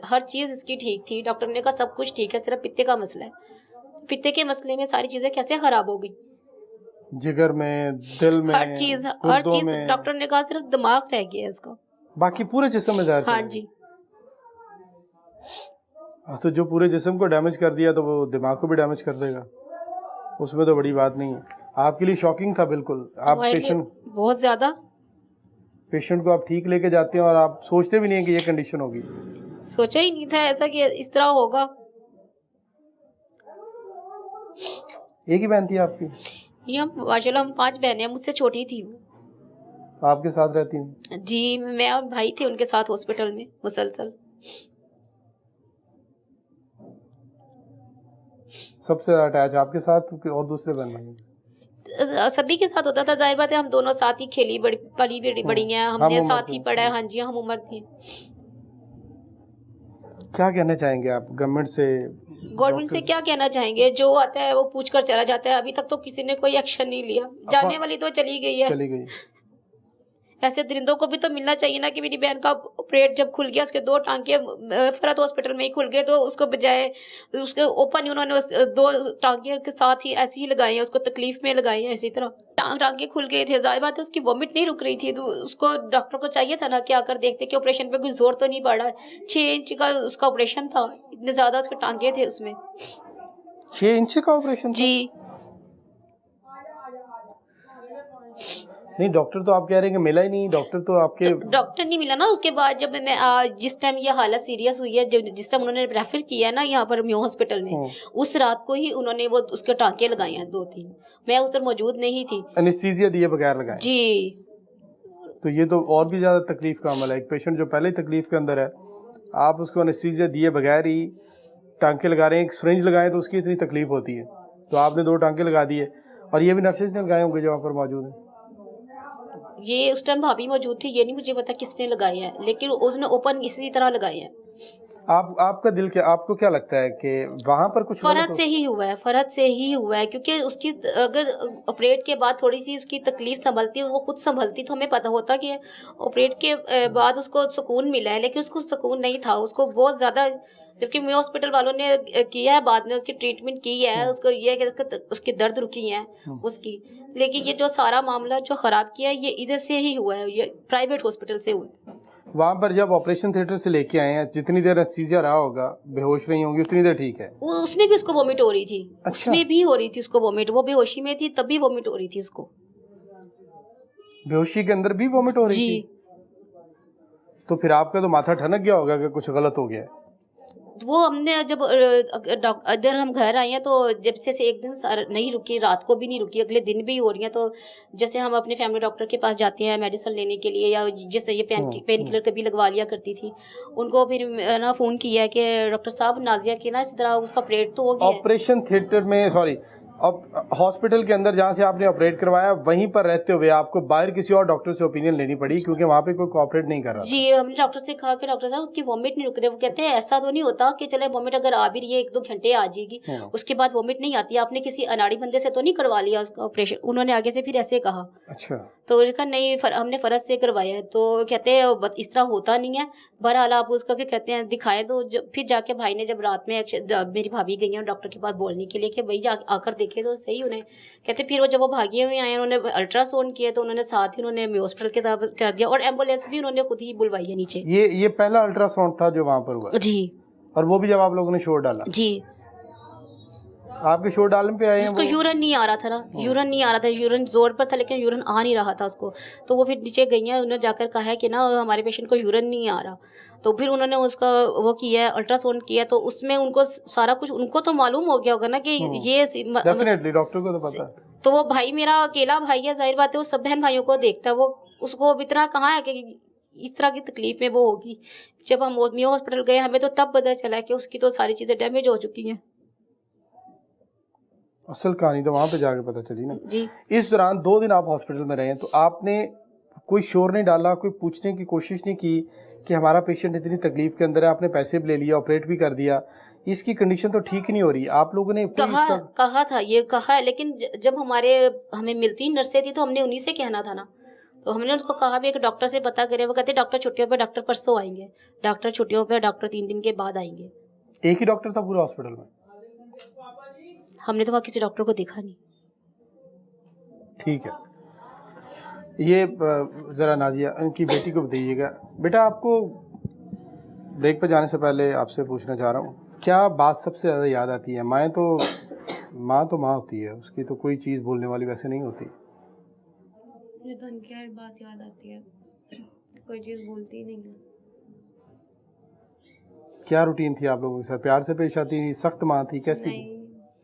हर चीज़ इसकी ठीक थी। डॉक्टर ने कहा सब कुछ ठीक है, सिर्फ पित्ते का मसला है। पित्ते के मसले में सारी चीज़ें कैसे खराब हो गई? जिगर में, दिल में, हर चीज़ गुर्दों में, डॉक्टर ने कहा सिर्फ दिमाग रह गया है इसका। बाकी पूरे जिस्म में जहर हाँ चला जी। गया। तो जो पूरे जिस्म को डैमेज कर दिया तो वो दिमाग को भी डैमेज कर देगा, उसमें तो बड़ी बात नहीं है। आपके लिए शॉकिंग था बिल्कुल। आप हमारे लिए बहुत ज़्यादा। पेशेंट को आप ठीक लेके जाते हैं और आप सोचते भी नहीं है कि ये कंडीशन होगी। सोचा ही नहीं था ऐसा कि इस तरह होगा। एक ही बहन थी आपकी? ये हम माशाल्लाह हम 5 बहनें हैं, मुझसे छोटी थी वो। तो आपके साथ रहती हैं? जी, मैं और भाई थे उनके साथ हॉस्पिटल में मुसलसल। सबसे ज़्यादा अटैच आपके साथ कि और दूसरे बहन भाई? सभी के साथ होता था, जाहिर बात है हम दोनों साथ ही खेली पली बड़ी हैं, हमने हम साथ ही उम्र पढ़ा है। थे। हाँ जी, हम उम्र थी। क्या कहना चाहेंगे आप गवर्नमेंट से? गवर्नमेंट से क्या कहना चाहेंगे, जो आता है वो पूछ कर चला जाता है। अभी तक तो किसी ने कोई एक्शन नहीं लिया। जाने वाली तो चली गई है। चली गई। ऐसे दरिंदों को भी तो मिलना चाहिए ना, कि मेरी बहन का ऑपरेट जब खुल गया, उसके 2 टांके फरहत हॉस्पिटल में ही खुल गए, तो उसको बजाय उसके ओपन ही उन्होंने 2 टांके के साथ ही ऐसे ही लगाए हैं, उसको तकलीफ में लगाए हैं। इसी तरह टांके खुल गए थे, जाहिर बात है उसकी वॉमिट नहीं रुक रही थी, तो उसको डॉक्टर को चाहिए था ना कि आकर देखते कि ऑपरेशन पे कोई जोर तो नहीं पड़ा। 6 इंच का उसका ऑपरेशन था, इतने ज्यादा उसके टांके थे उसमें। 6 इंच का ऑपरेशन? जी। नहीं, डॉक्टर तो आप कह रहे हैं कि मिला ही नहीं, डॉक्टर तो आपके तो डॉक्टर नहीं मिला ना। उसके बाद जब मैं जिस टाइम ये हालत सीरियस हुई है, जिस टाइम उन्होंने रेफर किया है ना यहाँ पर म्यू हॉस्पिटल में, उस रात को ही उन्होंने वो उसके टांके लगाए हैं 2-3। मैं उस दिन मौजूद नहीं थी। एनेस्थीसिया दिए बगैर लगाए? जी। तो ये तो और भी ज़्यादा तकलीफ का अमल है। एक पेशेंट जो पहले ही तकलीफ के अंदर है, आप उसको एनेस्थीसिया दिए बगैर ही टांके लगा रहे हैं। एक सिरिंज लगाएं तो उसकी इतनी तकलीफ होती है, तो आपने 2 टांके लगा दिए, और ये भी नर्सेज ने लगाए होंगे जो वहाँ पर मौजूद हैं। ये उस टाइम भाभी मौजूद थी, ये नहीं मुझे पता किसने लगाए हैं, लेकिन उसने ओपन इसी तरह लगाए हैं। आपका दिल क्या, आपको क्या लगता है कि वहाँ पर कुछ फरहत से ही हुआ है, फरहत से ही हुआ है, क्योंकि उसकी अगर ऑपरेट के बाद थोड़ी सी उसकी तकलीफ संभलती, वो खुद संभलती, तो हमें पता होता कि ऑपरेट के बाद उसको सुकून मिला है, लेकिन उसको सुकून नहीं था, उसको बहुत ज़्यादा। जबकि मेरे हॉस्पिटल वालों ने किया है, बाद में उसकी ट्रीटमेंट की है, उसको ये कि उसकी दर्द रुकी है उसकी, लेकिन ये जो सारा मामला जो ख़राब किया है ये इधर से ही हुआ है, ये प्राइवेट हॉस्पिटल से हुआ है। वहाँ पर जब ऑपरेशन थिएटर से लेके आए हैं, जितनी देर एनेस्थीसिया रहा होगा, बेहोश रही होंगी, उतनी देर ठीक है? उसमें भी उसको वोमिट हो रही थी। अच्छा। उसमें भी हो रही थी उसको वोमिट, वो बेहोशी में थी तब भी वोमिट हो रही थी उसको। बेहोशी के अंदर भी वोमिट हो रही जी। थी? तो फिर आपका तो माथा ठनक गया होगा कि कुछ गलत हो गया है। वो हमने जब इधर हम घर आए हैं तो जब से एक दिन नहीं रुकी, रात को भी नहीं रुकी, अगले दिन भी हो रही है। तो जैसे हम अपने फैमिली डॉक्टर के पास जाते हैं मेडिसिन लेने के लिए, या जिससे ये पेन किलर कभी लगवा लिया करती थी, उनको फिर ना फ़ोन किया है कि डॉक्टर साहब नाजिया के ना इस तरह उसका ऑपरेट तो हो गया है। ऑपरेशन थिएटर में, सॉरी, अब हॉस्पिटल के अंदर जहाँ से आपने ऑपरेट करवाया वहीं पर रहते हुए आपको बाहर किसी और डॉक्टर से ओपिनियन लेनी पड़ी, क्योंकि वहाँ पे कोई कोऑपरेट नहीं कर रहा जी, हमने डॉक्टर से कहा कि डॉक्टर साहब उसकी वॉमिट नहीं रुक रही। वो कहते हैं ऐसा तो नहीं होता कि चले वॉमिट अगर आ भी रही है 1-2 घंटे आ जाएगी, उसके बाद वॉमिट नहीं आती, आपने किसी अनाड़ी बंदे से तो नहीं करवा लिया उसका ऑपरेशन? उन्होंने आगे से फिर ऐसे कहा। अच्छा। तो कहा नहीं, हमने फ़र्ज से करवाया है। तो कहते हैं इस तरह होता नहीं है, बहरहाल आप उसका क्या कहते हैं दिखाएं। तो फिर जाके भाई ने जब रात में मेरी भाभी गई हैं डॉक्टर के पास बोलने के लिए कि भाई आकर देखे तो सही उन्हें। कहते फिर वो जब वो भागे हुए आए उन्होंने अल्ट्रासाउंड किया, तो उन्होंने साथ ही उन्होंने हॉस्पिटल के साथ कर दिया, और एम्बुलेंस भी उन्होंने खुद ही बुलवाई है नीचे। ये पहला अल्ट्रासाउंड था जो वहाँ पर हुआ? जी। और वो भी जब आप लोगों ने शोर डाला? जी। आपके शोर डालने पे आए हैं? उसको यूरिन नहीं आ रहा था ना, यूरिन नहीं आ रहा था, यूरिन जोर पर था लेकिन यूरिन आ नहीं रहा था उसको। तो वो फिर नीचे गई हैं, उन्होंने जाकर कहा है कि ना हमारे पेशेंट को यूरिन नहीं आ रहा। तो फिर उन्होंने उसका वो किया, अल्ट्रासाउंड किया, तो उसमें उनको सारा कुछ, उनको तो मालूम हो गया होगा ना कि ये डेफिनेटली डॉक्टर को तो पता है। तो वो भाई मेरा अकेला भाई है, जाहिर बात है वो सब बहन भाइयों को देखता है, वो उसको इतना कहाँ है कि इस तरह की तकलीफ में वो होगी। जब हम मियो हॉस्पिटल गए हमें तो तब पता चला कि उसकी तो सारी चीज़ें डैमेज हो चुकी हैं। असल कहानी तो वहाँ पे जाके पता चली ना जी। इस दौरान 2 दिन आप हॉस्पिटल में रहे, तो आपने कोई शोर नहीं डाला, कोई पूछने की कोशिश नहीं की कि हमारा पेशेंट इतनी तकलीफ के अंदर है, आपने पैसे भी ले लिया, ऑपरेट भी कर दिया, इसकी कंडीशन तो ठीक ही नहीं हो रही, आप लोगों ने कहा था, ये कहा है, लेकिन जब हमें मिलती नर्सें थी तो हमने उन्हीं से कहना था ना। तो हमने उसको कहा भी एक डॉक्टर से पता करे, वो कहते डॉक्टर छुट्टियों पे, डॉक्टर परसों आएंगे, डॉक्टर छुट्टियों पे, डॉक्टर 3 दिन के बाद आएंगे। एक ही डॉक्टर था पूरे हॉस्पिटल में? हमने तो वहाँ किसी डॉक्टर को देखा नहीं। ठीक है, ये ज़रा नाजिया उनकी बेटी को बताइएगा। बेटा, आपको ब्रेक पर जाने से पहले आपसे पूछना चाह रहा हूँ, क्या बात सबसे ज़्यादा याद आती है? माँ तो माँ होती है, उसकी तो कोई चीज़ बोलने वाली वैसे नहीं होती। मुझे तो उनकी हर बात याद आती है, कोई चीज़ भूलती ही नहीं है। क्या रूटीन थी आप लोगों के साथ? प्यार से पेश आती थी, सख्त माँ थी, कैसी थी? नहीं,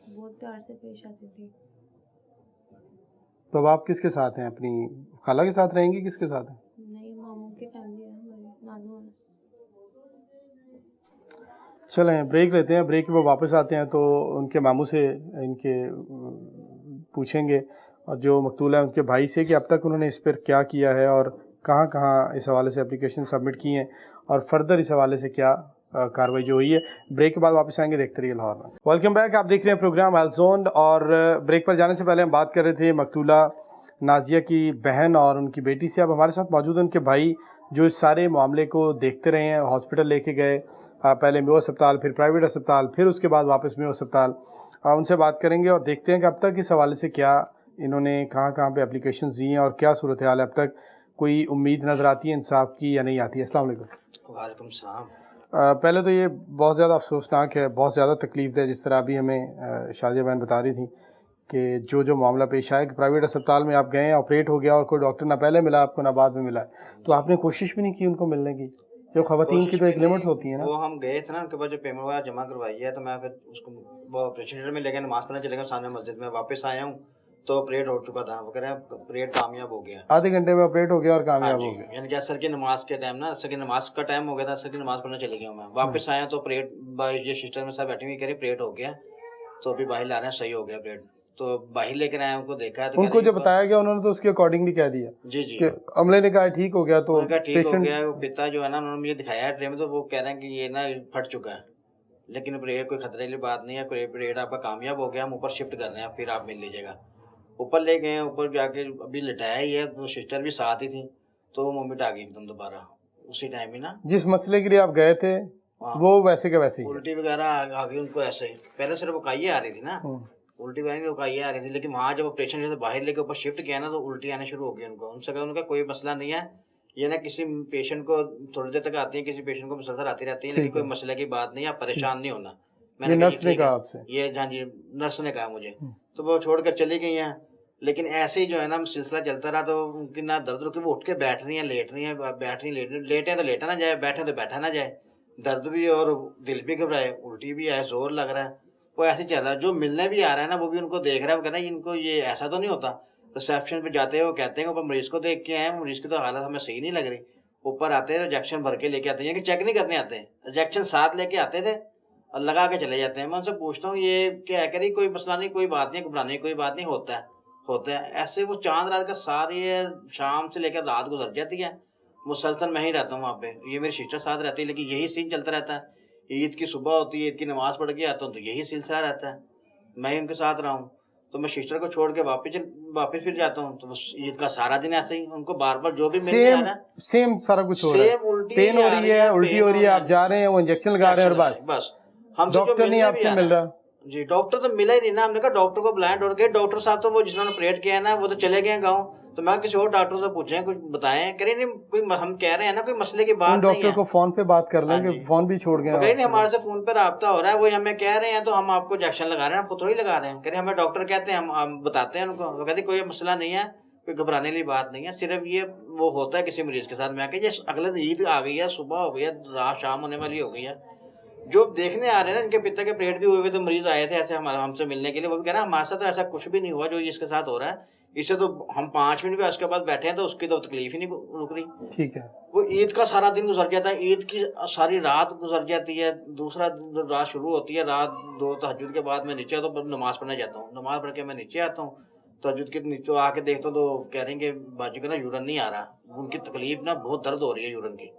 बहुत प्यार से पेश आती थी। तो अब आप किसके साथ हैं? अपनी खाला के साथ रहेंगी, किसके साथ हैं? नहीं, मामू की फैमिली है हमारी, नानू है। चलें ब्रेक लेते हैं, ब्रेक के बाद वापस आते हैं तो उनके मामू से इनके पूछेंगे, और जो मकतूल है उनके भाई से, कि अब तक उन्होंने इस पर क्या किया है और कहाँ कहाँ इस हवाले से एप्लीकेशन सबमिट की हैं, और फर्दर इस हवाले से क्या कार्रवाई जो हुई है। ब्रेक के बाद वापस आएंगे, देखते रहिए लाहौर में। वेलकम बैक, आप देख रहे हैं प्रोग्राम हेल्थ, और ब्रेक पर जाने से पहले हम बात कर रहे थे मकतूला नाजिया की बहन और उनकी बेटी से। अब हमारे साथ मौजूद है उनके भाई, जो इस सारे मामले को देखते रहे हैं, हॉस्पिटल लेके गए, पहले मियो अस्पताल, फिर प्राइवेट अस्पताल, फिर उसके बाद वापस मियो अस्पताल। उनसे बात करेंगे और देखते हैं कि अब तक इस हवाले से क्या इन्होंने कहाँ कहाँ पे एप्लीकेशंस दी हैं और क्या सूरत हाल है, अब तक कोई उम्मीद नज़र आती है इंसाफ की या नहीं आती है। अस्सलाम वालेकुम। वालेकुम सलाम। पहले तो ये बहुत ज़्यादा अफसोसनाक है, बहुत ज़्यादा तकलीफ़ है, जिस तरह अभी हमें शादिया बहन बता रही थी कि जो मामला पेश आया कि प्राइवेट अस्पताल में आप गए, ऑपरेट हो गया और कोई डॉक्टर ना पहले मिला आपको ना बाद में मिला, तो आपने कोशिश भी नहीं की उनको मिलने की? जो ख़वातीन की तो एक लिमिट होती है ना। वो हम गए थे ना, उनके बाद जो पेमेंट वगैरह जमा करवाई है, तो मैं फिर उसको वो ऑपरेशन थिएटर में लेकर नमाज़ पढ़ने चले गया सामने मस्जिद में। वापस आया हूँ तो ऑपरेट हो चुका था, वो कह रहे हैं ऑपरेट कामयाब हो गया, आधे घंटे में ऑपरेट हो गया और कामयाब हो गया। यानी कि असर की नमाज के टाइम ना, असर की नमाज का टाइम हो गया था, असर की नमाज पढ़ने चले गया मैं। वापस आया तो ऑपरेट ये सिस्टर में सब बैठी हुई कह रही ऑपरेट हो गया, तो अभी बाहर ला रहे हैं, सही हो गया ऑपरेट। तो बाहर लेकर आए, उनको देखा है तो उनको जो बताया गया उन्होंने तो उसके अकॉर्डिंगली कह दिया। जी जी, अमले ने कहा ठीक हो गया, तो ठीक हो गया। वो पिता जो है ना, उन्होंने मुझे दिखाया है ट्रे में, तो वो कह रहे हैं कि ये ना फट चुका है, लेकिन ऑपरेट कोई खतरे की बात नहीं है, ऑपरेट आपका कामयाब हो गया, हम ऊपर शिफ्ट कर रहे हैं, फिर आप मिल लीजिएगा। ऊपर ले गए, ऊपर जाके अभी लिटाया ही है, तो सिस्टर भी साथ ही थी, तो मोमेंट आ गई एकदम दोबारा उसी टाइम ही ना। जिस मसले के लिए आप गए थे वो वैसे के वैसे ही उल्टी वगैरह आ गई उनको ऐसे ही। पहले सिर्फ उकाइयाँ आ रही थी ना, उल्टी वगैरह नहीं उकाइयाँ आ रही थी, लेकिन वहाँ जब ऑपरेशन जैसे बाहर लेके ऊपर शिफ्ट किया ना, तो उल्टी आने शुरू हो गई उनको। उनसे कहा उनका कोई मसला नहीं है, ये ना किसी पेशेंट को थोड़ी देर तक आती है, किसी पेशेंट को मुसलसल आती रहती है, लेकिन कोई मसले की बात नहीं है, आप परेशान नहीं होना। मैंने नर्स ने कहा आपसे? ये हाँ जी, नर्स ने कहा मुझे। तो वो छोड़ कर चली गई हैं, लेकिन ऐसे ही जो है ना सिलसिला चलता रहा, तो उनकी ना दर्द रुकी, वो उठ के बैठ रही हैं, लेट रही हैं, बैठ रही लेटे तो लेटा ना जाए, बैठे तो बैठा ना जाए, दर्द भी और दिल भी घबराए, उल्टी भी आए, जोर लग रहा है, वो ऐसे चल रहा है। जो मिलने भी आ रहा है ना, वो भी उनको देख रहा है, वो कह रहा है इनको ये ऐसा तो नहीं होता। रिसेप्शन पे जाते हैं, वो कहते हैं ऊपर मरीज को देख के आए, मरीज की तो हालत हमें सही नहीं लग रही। ऊपर आते हैं, इंजेक्शन भर के लेके आते हैं, कि चेक नहीं करने आते हैं, इंजेक्शन साथ लेके आते थे और लगा के चले जाते हैं। मैं उनसे पूछता हूँ ये क्या है, कह रही कोई मसला नहीं, कोई बात नहीं, घबराने की कोई बात नहीं, होता है। ऐसे वो चांद रात का सारी शाम से लेकर रात गुजर जाती है, मुसलसल मैं ही रहता हूँ वहाँ पे। ये मेरी सिस्टर साथ रहती है, लेकिन यही सीन चलता रहता है। ईद की सुबह होती है, ईद की नमाज पढ़ के आता हूँ तो यही सिलसिला रहता है, मैं ही उनके साथ रहा हूँ। तो मैं सिस्टर को छोड़ के वापस फिर जाता हूँ, तो बस ईद का सारा दिन ऐसे ही उनको बार बार जो भी मिलने आ रहा है, सेम सारा कुछ हो रहा है, सेम उल्टी पेन हो रही है, उल्टी हो रही है, आप जा रहे हैं, वो इंजेक्शन लगा रहे हैं और बस हमसे जो डॉक्टर नहीं मिलने भी आपसे आ मिल रहा है। रहा। जी डॉक्टर तो मिला ही नहीं ना। हमने कहा डॉक्टर को बुलाएं, डॉक्टर साहब तो वो जिन्होंने ऑपरेट किया है ना, वो तो चले गए गाँव। तो मैं किसी और डॉक्टर से पूछें, कुछ बताएं। कह रही नहीं, कोई हम कह रहे हैं ना, कोई मसले की बात उन नहीं डॉक्टर है। को फोन पे बात कर हाँ लेंगे, जी। फोन भी छोड़ गए वो कह रही नहीं, आपसे। हमारे से फोन पे राब्ता हो रहा है, वही हमें कह रहे हैं, तो हम आपको इंजेक्शन लगा रहे हैं, आपको थोड़ी लगा रहे हैं। कह रहे हमें डॉक्टर कहते हैं, हम बताते हैं उनको। वो कहते कोई मसला नहीं है, कोई घबराने वाली बात नहीं है, सिर्फ ये वो होता है किसी मरीज के साथ। मैं कह ये अगले दिन ईद आ गई है, सुबह हो गई है, रात शाम होने वाली हो गई है। जो देखने आ रहे हैं ना, इनके पिता के ऑपरेट भी हुए हुए तो मरीज आए थे ऐसे हमसे मिलने के लिए, वो भी कह रहा है हमारे साथ तो ऐसा कुछ भी नहीं हुआ जो इसके साथ हो रहा है। इससे तो हम 5 मिनट भी उसके बाद बैठे हैं तो उसकी तो तकलीफ ही नहीं रुक रही। ठीक है। वो ईद का सारा दिन गुजर जाता है, ईद की सारी रात गुजर जाती है। दूसरा रात शुरू होती है, रात 2 तहज्जुद के बाद मैं नीचे आता हूँ, नमाज पढ़ने जाता हूँ। नमाज पढ़ के मैं नीचे आता हूँ, तहज्जुद के नीचे आके देखता हूँ तो कह रहे हैं कि बाजू का ना यूरन नहीं आ रहा, उनकी तकलीफ ना बहुत दर्द हो रही है यूरन की।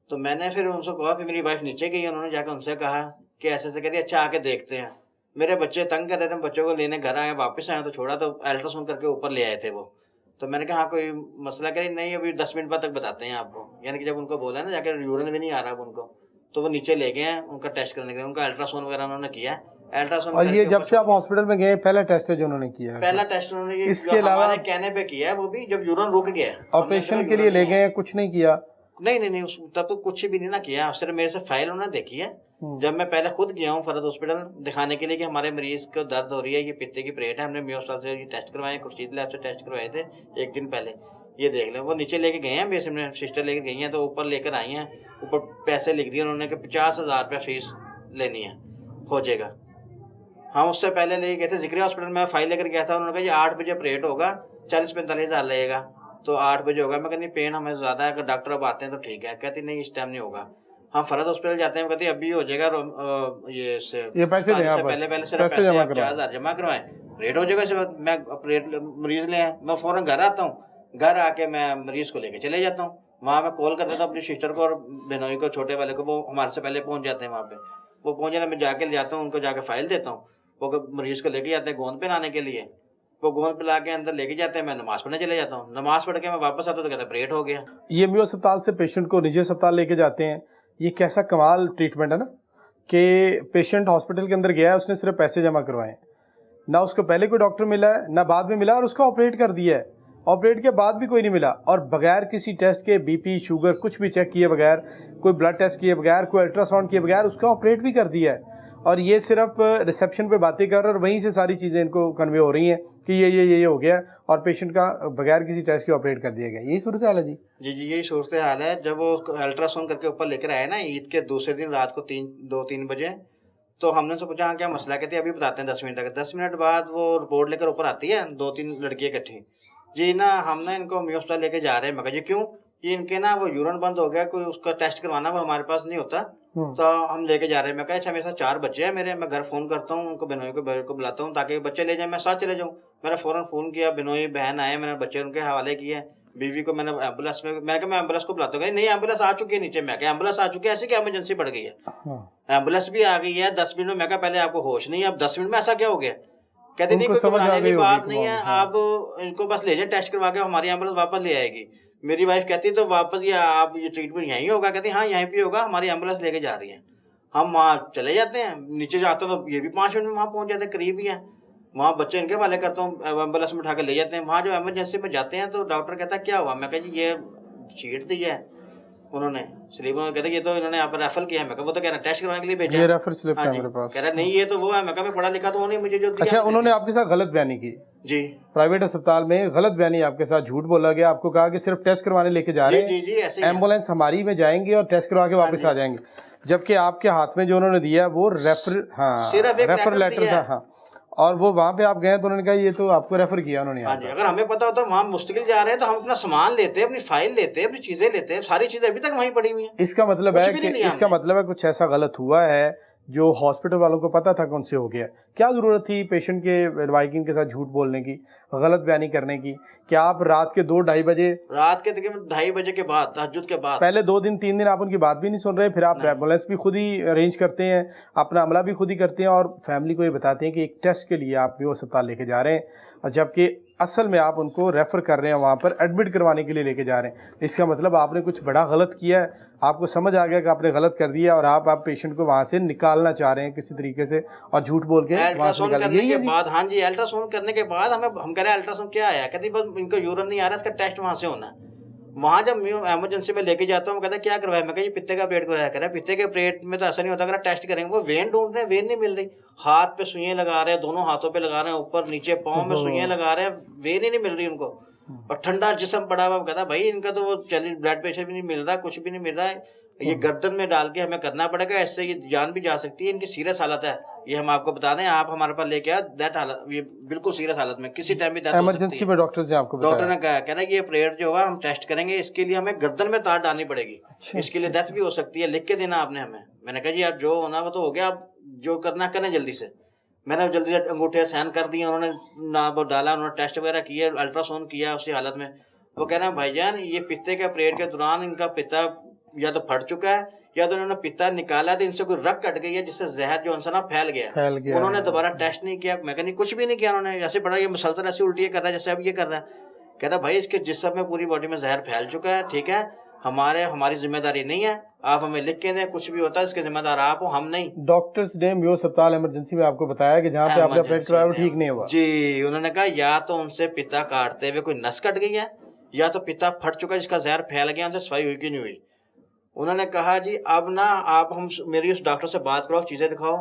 तो मैंने फिर उनसे कहा, फिर मेरी वाइफ नीचे गई, उन्होंने जाकर उनसे कहा कि ऐसे ऐसे कह रही, अच्छा आके देखते हैं। मेरे बच्चे तंग कर रहे थे, बच्चों को लेने घर आए, वापस आए तो छोड़ा तो अल्ट्रासाउंड करके ऊपर ले आए थे वो। तो मैंने कहा हाँ कोई मसला, कह रही नहीं अभी 10 मिनट बाद तक बताते हैं आपको। यानी कि जब उनको बोला ना जाकर यूरिन भी नहीं आ रहा उनको, तो वो नीचे ले गए हैं उनका टेस्ट करने के लिए। उनका अल्ट्रासाउंड वगैरह उन्होंने किया। अल्ट्रासाउंड और ये जब से आप हॉस्पिटल में गए पहला टेस्ट है जो उन्होंने किया है? पहला टेस्ट उन्होंने इसके अलावा हमारे कहने पे किया है, वो भी जब यूरिन रुक गया। ऑपरेशन के लिए ले गए हैं, कुछ नहीं किया? नहीं तब तो कुछ भी नहीं ना किया, सिर्फ मेरे से फाइल उन्होंने देखी है। जब मैं पहले खुद गया हूँ फरद हॉस्पिटल दिखाने के लिए कि हमारे मरीज को दर्द हो रही है, ये पित्ते की प्लेट है, हमने मियो अस्पताल से ये टेस्ट करवाए, खुर्शीद लैब से टेस्ट करवाए थे 1 दिन पहले, ये देख लें। वो नीचे लेके गए हैं, बेसिक में सिस्टर लेके गई हैं, तो ऊपर लेकर आई हैं, ऊपर पैसे लिख दिए उन्होंने कि 50,000 रुपया फीस लेनी है, हो जाएगा। हम उससे पहले ले गए थे जिक्रिया हॉस्पिटल में, फाइल लेकर गया था, उन्होंने कहा ये 8 बजे ऑपरेट होगा, 40-45 हज़ार लगेगा, तो 8 बजे होगा। मैं कहती पेन हमें ज़्यादा है, अगर डॉक्टर अब आते हैं तो ठीक है। कहती नहीं इस टाइम नहीं होगा। हम फरद हॉस्पिटल जाते हैं, कहती अभी हो जाएगा, ये पैसे दें आप, पहले सिर्फ पैसे 50,000 जमा करवाएं, रेट हो जाएगा। इसके बाद मैं मरीज ले आए, मैं फ़ौरन घर आता हूँ, घर आके मैं मरीज को लेके चले जाता हूँ। वहाँ मैं कॉल कर देता हूँ अपनी सिस्टर को और बहनोई को, छोटे वाले को, वो हमारे से पहले पहुँच जाते हैं वहाँ पे। वो पहुँच जाने, मैं जाके ले जाता हूँ, उनको जाके फाइल देता हूँ, वो मरीज को लेके जाते हैं गोंद पहनाने के लिए। वो गोंद पिला के अंदर लेके जाते हैं, मैं नमाज पढ़ने चले जाता हूँ। नमाज पढ़ के मैं वापस आता हूँ तो कहते हैं ऑपरेट हो गया। ये मियो अस्पताल से पेशेंट को निजी अस्पताल लेके जाते हैं, ये कैसा कमाल ट्रीटमेंट है ना, कि पेशेंट हॉस्पिटल के अंदर गया है, उसने सिर्फ पैसे जमा करवाए, ना उसको पहले कोई डॉक्टर मिला है ना बाद में मिला, और उसको ऑपरेट कर दिया है, ऑपरेट के बाद भी कोई नहीं मिला, और बगैर किसी टेस्ट के बीपी शुगर कुछ भी चेक किए बगैर, कोई ब्लड टेस्ट किए बगैर, कोई अल्ट्रासाउंड किए बगैर उसका ऑपरेट भी कर दिया है। और ये सिर्फ रिसेप्शन पे बातें कर रहे और वहीं से सारी चीज़ें इनको कन्वे हो रही हैं कि ये हो गया और पेशेंट का बगैर किसी टेस्ट के ऑपरेट कर दिया गया। यही सूरत हाल है जी? जी यही सूरत हाल है। जब वो अल्ट्रासाउंड करके ऊपर लेकर आए ना ईद के दूसरे दिन रात को 2-3 बजे, तो हमने उनसे पूछा हाँ क्या मसला, कहते अभी बताते हैं 10 मिनट तक। 10 मिनट बाद वो रिपोर्ट लेकर ऊपर आती है, 2-3 लड़कियाँ इकट्ठी, जी ना हम ना इनको मियो अस्पताल लेके जा रहे हैं। मैं जी क्यों? ये इनके ना वो यूरिन बंद हो गया, कोई उसका टेस्ट करवाना वो हमारे पास नहीं होता, तो हम लेके जा रहे हैं। मैं कहा अच्छा मेरे साथ 4 बच्चे हैं मेरे, मैं घर फ़ोन करता हूँ उनको, बहनोई को बुलाता हूँ ताकि बच्चे ले जाए, मैं साथ चले जाऊँ। मैंने फ़ौरन फ़ोन किया, बहनोई बहन आए, मैंने बच्चे उनके हवाले किए, बीवी को मैंने एम्बुलेंस में, मैंने कहा मैं एम्बुलेंस को बुलाता हूँ, नहीं एम्बुलेंस आ चुकी है नीचे। मैं कहा एम्बुलेंस आ चुकी है, ऐसे क्या इमरजेंसी बढ़ गई है? एम्बुलेंस भी आ गई है 10 मिनट में। मैं कहा पहले आपको होश नहीं है, अब 10 मिनट में ऐसा क्या हो गया? कहते नहीं कोई घबराने वाली बात नहीं है, आप इनको बस ले जाए टेस्ट करवा के, हमारी एम्बुलेंस वापस ले आएगी। मेरी वाइफ कहती तो वापस ये आप ये ट्रीटमेंट यहीं होगा? कहती हाँ यहीं पे होगा, हमारी एम्बुलेंस लेके जा रही है। हम वहाँ चले जाते हैं, नीचे जाते हैं तो ये भी 5 मिनट में वहाँ पहुँच जाते हैं, करीब ही है। वहाँ बच्चे इनके वाले करता हूँ, एम्बुलेंस में उठा के ले जाते हैं। वहाँ जो इमरजेंसी में जाते हैं तो डॉक्टर कहता है क्या हुआ? मैं कहा जी ये शीट दी है उन्होंने, स्लिप उन्होंने कहते ये तो इन्होंने यहाँ पर रेफर किया है। मैं कहा वो तो कह रहा है टेस्ट करवाने के लिए भेजा, ये रेफर स्लिप है मेरे पास। कह रहा नहीं ये तो वो है। मैं कहा मैं पढ़ा लिखा तो वो नहीं, मुझे जो अच्छा उन्होंने आपके साथ गलत बयानी की? जी प्राइवेट अस्पताल में गलत बयानी आपके साथ, झूठ बोला गया, आपको कहा कि सिर्फ टेस्ट करवाने लेके जा रहे जी हैं, जी जी ऐसे ही है। एम्बुलेंस हमारी में जाएंगे और टेस्ट करवा के वापस आ जाएंगे, जबकि आपके हाथ में जो उन्होंने दिया वो सिर्फ एक रेफर लेटर दिया था। है। हाँ, और वो वहाँ पे आप गए तो उन्होंने कहा ये तो आपको रेफर किया उन्होंने। हाँ जी, अगर हमें पता होता वहाँ मुश्किल जा रहे हैं तो हम अपना सामान लेते, अपनी फाइल लेते, अपनी चीजें लेते, सारी चीजें अभी तक वहीं पड़ी हुई हैं। इसका मतलब कुछ है भी कि नहीं लिया इसका हमने। मतलब है कुछ ऐसा गलत हुआ है जो हॉस्पिटल वालों को पता था कौन से हो गया। क्या ज़रूरत थी पेशेंट के वाकिंग के साथ झूठ बोलने की, गलत बयानी करने की? क्या आप रात के 2-2:30 बजे, रात के तकरीबन 2:30 बजे के बाद, तहज्जुद के बाद, पहले 2 दिन 3 दिन आप उनकी बात भी नहीं सुन रहे, फिर आप नहीं। एम्बुलेंस भी खुद ही अरेंज करते हैं, अपना अमला भी खुद ही करते हैं और फैमिली को ये बताते हैं कि एक टेस्ट के लिए आप भी अस्पताल लेके जा रहे हैं, और जबकि असल में आप उनको रेफ़र कर रहे हैं, वहाँ पर एडमिट करवाने के लिए लेके जा रहे हैं। इसका मतलब आपने कुछ बड़ा गलत किया है, आपको समझ आ गया कि आपने गलत कर दिया और आप पेशेंट को वहाँ से निकालना चाह रहे हैं किसी तरीके से, और झूठ बोल के वहाँ से अल्ट्रासाउंड निकाल। करने यही के है जी? बाद, हाँ जी, अल्ट्रासाउंड करने के बाद हम कह रहे हैं अल्ट्रासाउंड क्या आया, कहती बस इनको यूरिन नहीं आ रहा, इसका टेस्ट वहाँ से होना है। वहाँ जब इमरजेंसी में लेके जाता हूँ, कहता है क्या करवाया, मैं कहा ये पित्ते का ऑपरेट कराया। कह रहा है पित्ते के ऑपरेट में तो ऐसा नहीं होता, अगर टेस्ट करेंगे। वो वेन ढूंढ रहे हैं, वेन नहीं मिल रही, हाथ पे सुइयां लगा रहे हैं, दोनों हाथों पे लगा रहे हैं, ऊपर नीचे पाँव में सुइयां लगा रहे हैं, वेन ही नहीं मिल रही उनको, और ठंडा जिस्म पड़ा हुआ। कहता भाई इनका तो वो चलिए ब्लड प्रेशर भी नहीं मिल रहा, कुछ भी नहीं मिल रहा है, ये गर्दन में डाल के हमें करना पड़ेगा, ऐसे ये जान भी जा सकती है, इनकी सीरियस हालत है, ये हम आपको बता दें, आप हमारे पास लेके आए, दैट हालत, ये बिल्कुल सीरियस हालत में, किसी टाइम भी डेथ हो सकती इमरजेंसी है। में डॉक्टर ने आपको डॉक्टर बताया? ने कह रहा है कि ये ऑपरेट जो होगा हम टेस्ट करेंगे, इसके लिए हमें गर्दन में तार डालनी पड़ेगी, इसके लिए डेथ भी हो सकती है, लिख के देना आपने हमें। मैंने कहा जी आप जो होना वो तो हो गया, आप जो करना करें जल्दी से। मैंने जल्दी से अंगूठे साइन कर दिए, उन्होंने ना वो डाला, उन्होंने टेस्ट वगैरह किया, अल्ट्रासाउंड किया उसी हालत में। वो कह रहे हैं भाईजान ये पित्ते के ऑपरेट के दौरान इनका पित्ता या तो फट चुका है, या तो उन्होंने पित्ता निकाला तो इनसे कोई रग कट गई है, जिससे जहर जो है ना फैल गया। उन्होंने दोबारा टेस्ट नहीं किया, मैं कहनी कुछ भी नहीं किया उन्होंने, जैसे पड़ा ये मुसलसल ऐसी उल्टी कर रहा है जैसे अब ये कर रहा है। कह रहा भाई इसके जिस्म में पूरी बॉडी में जहर फैल चुका है, ठीक है, हमारी जिम्मेदारी नहीं है, आप हमें लिख के दें, कुछ भी होता है इसके जिम्मेदार आप हो, हम नहीं। डॉक्टर्स ने मेयो अस्पताल इमरजेंसी में आपको बताया कि जहाँ पे आपने ऑपरेट करवाया वो ठीक नहीं हुआ? जी, उन्होंने कहा या तो उनसे पित्ता काटते हुए कोई नस कट गई है, या तो पित्ता फट चुका है जिसका जहर फैल गया, उनसे सफाई हुई कि नहीं हुई। उन्होंने कहा जी अब ना आप मेरी उस डॉक्टर से बात कराओ, चीजें दिखाओ,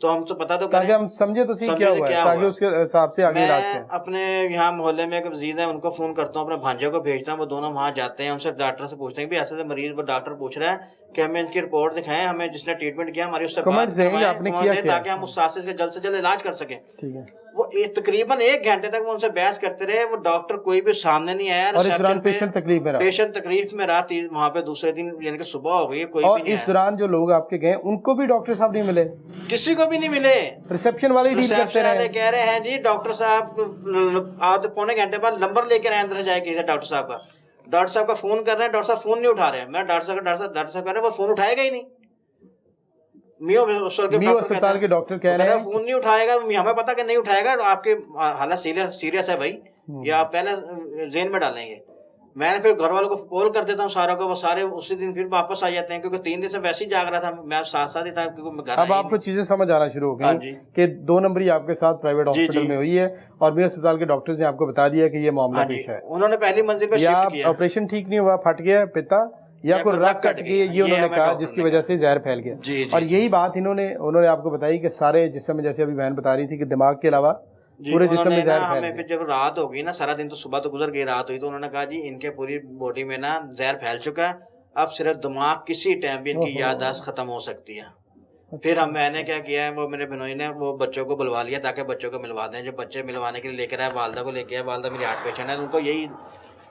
तो हम तो पता तो ताकि हम समझे तो सही क्या हुआ है, ताकि उसके हिसाब से आगे इलाज करें। मैं अपने यहाँ मोहल्ले में एक वजीर है, उनको फोन करता हूँ, अपने भांजे को भेजता हूँ, वो दोनों वहाँ जाते हैं, उनसे डॉक्टर से पूछते हैं कि ऐसे मरीज, वो डॉक्टर पूछ रहा है कि हमें इनकी रिपोर्ट दिखाएं, हमें जिसने ट्रीटमेंट किया हमारी उससे बात देंगे आपने किया क्या, ताकि हम उस से जल्द से जल्द इलाज कर सकें। ठीक है। वो तकरीबन 1 घंटे तक वो उनसे बहस करते रहे, वो डॉक्टर कोई भी सामने नहीं आया। और इस दौरान पेशेंट तकलीफ में रहा, वहाँ पे दूसरे दिन यानी कि सुबह हो गई, कोई और भी नहीं इस दौरान जो लोग आपके गए उनको भी डॉक्टर साहब नहीं मिले, किसी को भी नहीं मिले। रिसेप्शन वाले डील करते रहे, कह रहे हैं जी डॉक्टर साहब आधे पौने घंटे बाद नंबर लेकर आए अंदर जाए डॉक्टर साहब का। डॉक्टर साहब का फोन कर रहे हैं, डॉक्टर साहब फोन नहीं उठा रहे हैं। मैं डॉक्टर साहब कह रहे हैं वो फोन उठाएगा ही नहीं। मियो अस्पताल के डॉक्टर कह रहे हैं फोन नहीं उठाएगा, हमें पता कि नहीं उठाएगा, आपके हालत सीरियस है भाई, ये आप पहले जेल में डालेंगे। मैंने फिर घर वालों को कॉल कर देता हूँ सारों को, वो सारे उसी दिन फिर वापस आ जाते हैं, क्योंकि 3 दिन से वैसे ही जाग रहा था, मैं साथ ही था, क्योंकि घर। अब आपको चीजें समझ आना शुरू हो गई कि 2 नंबरी आपके साथ प्राइवेट हॉस्पिटल में हुई है, और मियो अस्पताल के डॉक्टर्स ने आपको बता दिया कि ये मामला पेश है। उन्होंने पहली मंजिल पे शिफ्ट किया, ऑपरेशन ठीक नहीं हुआ, फट गया पित्ता, या कोई रग कट गई, ये उन्होंने कहा, जिसकी वजह से जहर फैल गया। और यही बात उन्होंने आपको बताई कि सारे जिस्म में, जैसे अभी बहन बता रही थी कि दिमाग के अलावा पूरे जिस्म में जहर फैल गया। फिर जब रात हो गई ना, सारा दिन तो सुबह तो गुजर गई, रात हुई, तो उन्होंने कहा जी इनके पूरी बॉडी में ना जहर फैल चुका है, अब सिर्फ दिमाग किसी टाइम भी इनकी याददाश्त खत्म हो सकती है। फिर मैंने क्या किया है, वो मेरे बहनोई ने वो बच्चों को बुलवा लिया ताकि बच्चों को मिलवा दें। जो बच्चे मिलवाने के लिए लेकर आए, वालदा को लेके आए, वालदा मेरी हार्ट पेशेंट है, उनको यही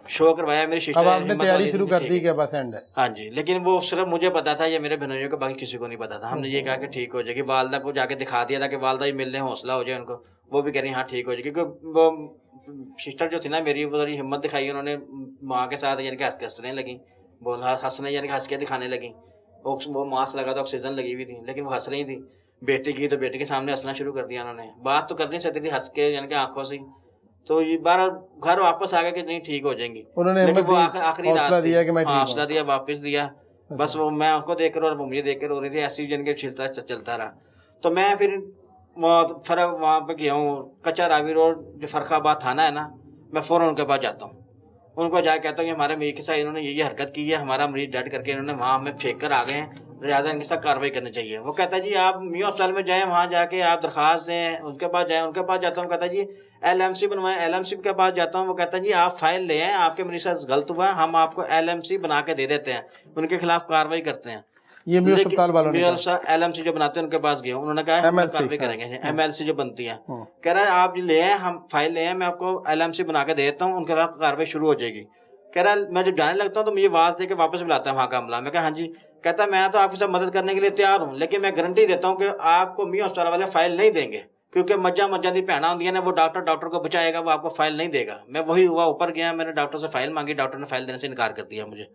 शो करवाया। मेरी सिस्टर, अब आपने तैयारी शुरू कर दी क्या? बस एंड है। हाँ जी, लेकिन वो सिर्फ मुझे पता था, ये मेरे बहनोइयों को, बाकी किसी को नहीं पता था। हमने ये कहा कि ठीक हो जाएगी, वालदा को जाके दिखा दिया था कि वालदा ही मिलने हौसला हो जाए उनको, वो भी कह रही हाँ ठीक हो जाएगी। क्योंकि वो सिस्टर जो थी ना मेरी, वो थोड़ी हिम्मत दिखाई, उन्होंने माँ के साथ यानी कि हंसने लगी, हंसने यानी कि हंस के दिखाने लगी। वो मास्क लगा था, ऑक्सीजन लगी हुई थी, लेकिन वो हंस रही थी। बेटी की तो बेटी के सामने हंसना शुरू कर दिया उन्होंने, बात तो कर नहीं सकती थी हंस के यानी कि आंखों से। तो ये बार घर वापस आ गया कि नहीं ठीक हो जाएंगी, उन्होंने लेकिन वो आखिरी हौसला दिया कि मैं हौसला दिया, वापस दिया। बस वो मैं उसको देख कर और वो मुझे देख कर रो रही थी, ऐसी जन के चलता रहा। तो मैं फिर फर्क वहाँ पे गया हूँ, कच्चा रावी रोड जो फरखाबाद थाना है ना, मैं फ़ौरन उनके पास जाता हूँ, उनको जाकर कहता हूँ कि हमारे मरीज के साथ इन्होंने ये हरकत की है, हमारा मरीज डेड करके इन्होंने वहाँ हमें फेंक कर आ गए हैं, ज़्यादा इनके साथ कार्रवाई करनी चाहिए। वो कहता है जी आप मियाँ हॉस्पिटल में जाएँ, वहाँ जाके आप दरख्वास्त दें, उनके पास जाएँ, उनके पास जाता हूँ, कहता है जी एलएमसी बनवाएँ, एलएमसी के पास जाता हूँ, वो कहता है जी आप फाइल ले आएँ, आपके मरीज के साथ गलत हुआ है, हम आपको एलएमसी बना के दे देते हैं, उनके खिलाफ कार्रवाई करते हैं। ये मियाँ अस्पताल वालों ने मियाँ एलएमसी जो बनाते हैं उनके पास गए, उन्होंने कहा हम कार्रवाई करेंगे, एमएलसी जो बनती है, कह रहा है आप ले आए, हम फाइल ले आए, मैं आपको एलएमसी बना के दे देता हूँ, उनके खिलाफ कार्रवाई शुरू हो जाएगी। कह रहा है मैं जब जाने लगता हूँ तो मुझे आवाज़ दे के वापस बुलाता है वहाँ का अमला। मैं कहा हाँ जी। कहता मैं तो आपके साथ मदद करने के लिए तैयार हूँ, लेकिन मैं गारंटी देता हूँ कि आपको मियाँ अस्पताल वाले फाइल नहीं देंगे, क्योंकि मज्जा दी भैना होंगी ना, वो डॉक्टर को बचाएगा, वो आपको फाइल नहीं देगा। मैं वही हुआ, ऊपर गया, मैंने डॉक्टर से फाइल मांगी, डॉक्टर ने फाइल देने से इनकार कर दिया मुझे।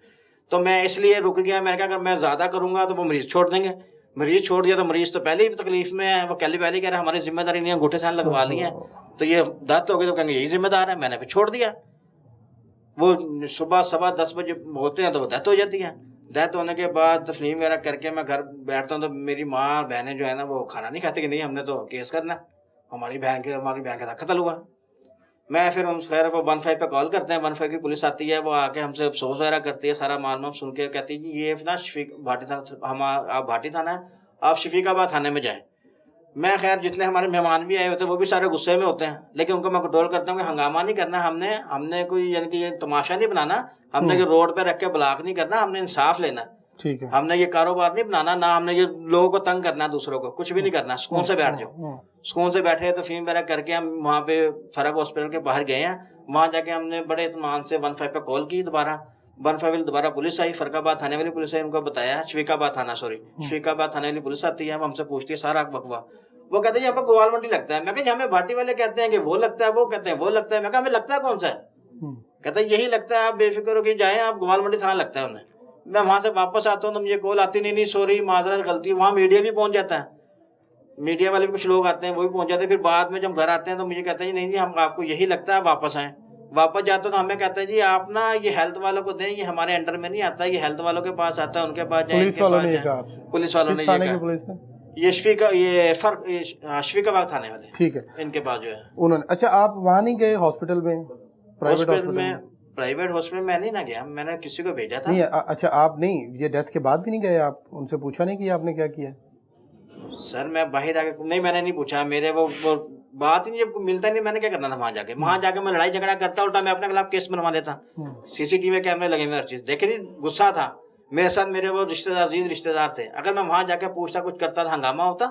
तो मैं इसलिए रुक गया, मैंने कहा अगर मैं ज़्यादा करूँगा तो वो मरीज़ छोड़ देंगे, मरीज़ छोड़ दिया तो मरीज़ तो पहले ही तकलीफ में है, वो पहले कह रहे हमारी जिम्मेदारी नहीं है, अंगूठे साइन लगवा ली है, तो ये डेथ हो गई तो कहेंगे यही जिम्मेदार है, मैंने फिर छोड़ दिया। वो सुबह 10:15 बजे होते हैं तो वो डेथ हो जाती है। डेथ होने के बाद तस्लीम वगैरह करके मैं घर बैठता हूँ तो मेरी माँ और बहनें जो है ना वो खाना नहीं खाती कि नहीं हमने तो केस करना है, हमारी बहन के साथ कत्ल हुआ। मैं फिर उन खैर वो 15 पे कॉल करते हैं, 15 की पुलिस आती है, वो आके हमसे अफसोस वगैरह करती है, सारा मालूम सुन के कहती है जी ये ना आप भाटी थाना है, आप शफीकाबाद थाने में जाएँ। मैं खैर जितने हमारे मेहमान भी आए होते हैं वो भी सारे गुस्से में होते हैं, लेकिन उनको मैं कंट्रोल करता हूँ कि हंगामा नहीं करना, हमने कोई यानी कि ये तमाशा नहीं बनाना, हमने ये रोड पे रख के ब्लॉक नहीं करना, हमने इंसाफ लेना, ठीक है, हमने ये कारोबार नहीं बनाना, ना हमने ये लोगों को तंग करना, दूसरों को कुछ भी नहीं करना, सुकून से बैठ जाओ। सुकून से बैठे तो फिल्म वगैरह करके हम वहाँ पे फरक हॉस्पिटल के बाहर गए हैं, वहाँ जाके हमने बड़े इत्मीनान से 15 पे कॉल की, दोबारा 15 दोबारा पुलिस आई, फरकाबाद थाने वाली पुलिस आई, उनको बताया, शफीकाबाद थाना वाली पुलिस आती है, हमसे पूछती है सारा बकवा। वो कहते हैं यहाँ पर गोवाल मंडी लगता है। मैं कहा हमें भाटी वाले कहते हैं कि वो लगता है, वो कहते हैं वो लगता है। मैं कहा हमें लगता है कौन सा है? कहता है यही लगता है, आप बेफिक्र हो कि जाएं, आप गोवाल मंडी थाना लगता है उन्हें। मैं वहां से वापस आता हूँ तो मुझे कॉल आती, नहीं सॉरी माजरत गलती। वहाँ मीडिया भी पहुंच जाता है, मीडिया वाले भी कुछ लोग आते हैं, वो भी पहुंच जाते हैं। फिर बाद में जब घर आते हैं तो मुझे कहते हैं नहीं जी हम आपको यही लगता है, वापस आए। वापस जाते तो हमें कहते हैं जी आप ना ये हेल्थ वालों को दें, ये हमारे अंडर में नहीं आता, ये हेल्थ वालों के पास आता है, उनके पास जाए। पुलिस वालों ने ये कहा, ये शफीकाबाद थाने वाले, ठीक है, इनके पास जो है उन्होंने। अच्छा आप वहाँ नहीं गए हॉस्पिटल में? प्राइवेट हॉस्पिटल में नहीं ना गया, मैंने किसी को भेजा था। नहीं अच्छा आप नहीं, ये डेथ के बाद भी नहीं गए आप? उनसे पूछा नहीं कि आपने क्या किया? सर मैं बाहर आके नहीं, मैंने नहीं पूछा, मेरे वो बात ही नहीं, जब मिलता नहीं मैंने क्या करना था वहाँ जाके मैं लड़ाई झगड़ा करता, उल्टा मैं अपने खिलाफ केस बनवा लेता। सीसीटीवी कैमरे लगे हुए, हर चीज देखे, नहीं गुस्सा था मेरे साथ, मेरे वो अजीज रिश्तेदार थे, अगर मैं वहां जाके पूछता कुछ करता था हंगामा होता।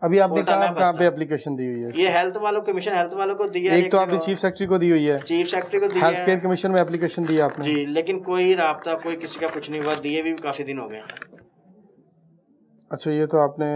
अभी आपने कहाँ पे एप्लीकेशन दी हुई है? ये हेल्थ वालों कमीशन हेल्थ वालों को दिया, एक तो आपने चीफ सेक्रेटरी को दी हुई है, चीफ सेक्रेटरी को दिया, हेल्थ केयर कमीशन में एप्लीकेशन दिया आपने जी, लेकिन कोई राब्ता कोई किसी का कुछ नहीं हुआ, दिए भी काफी दिन हो गए। अच्छा ये तो आपने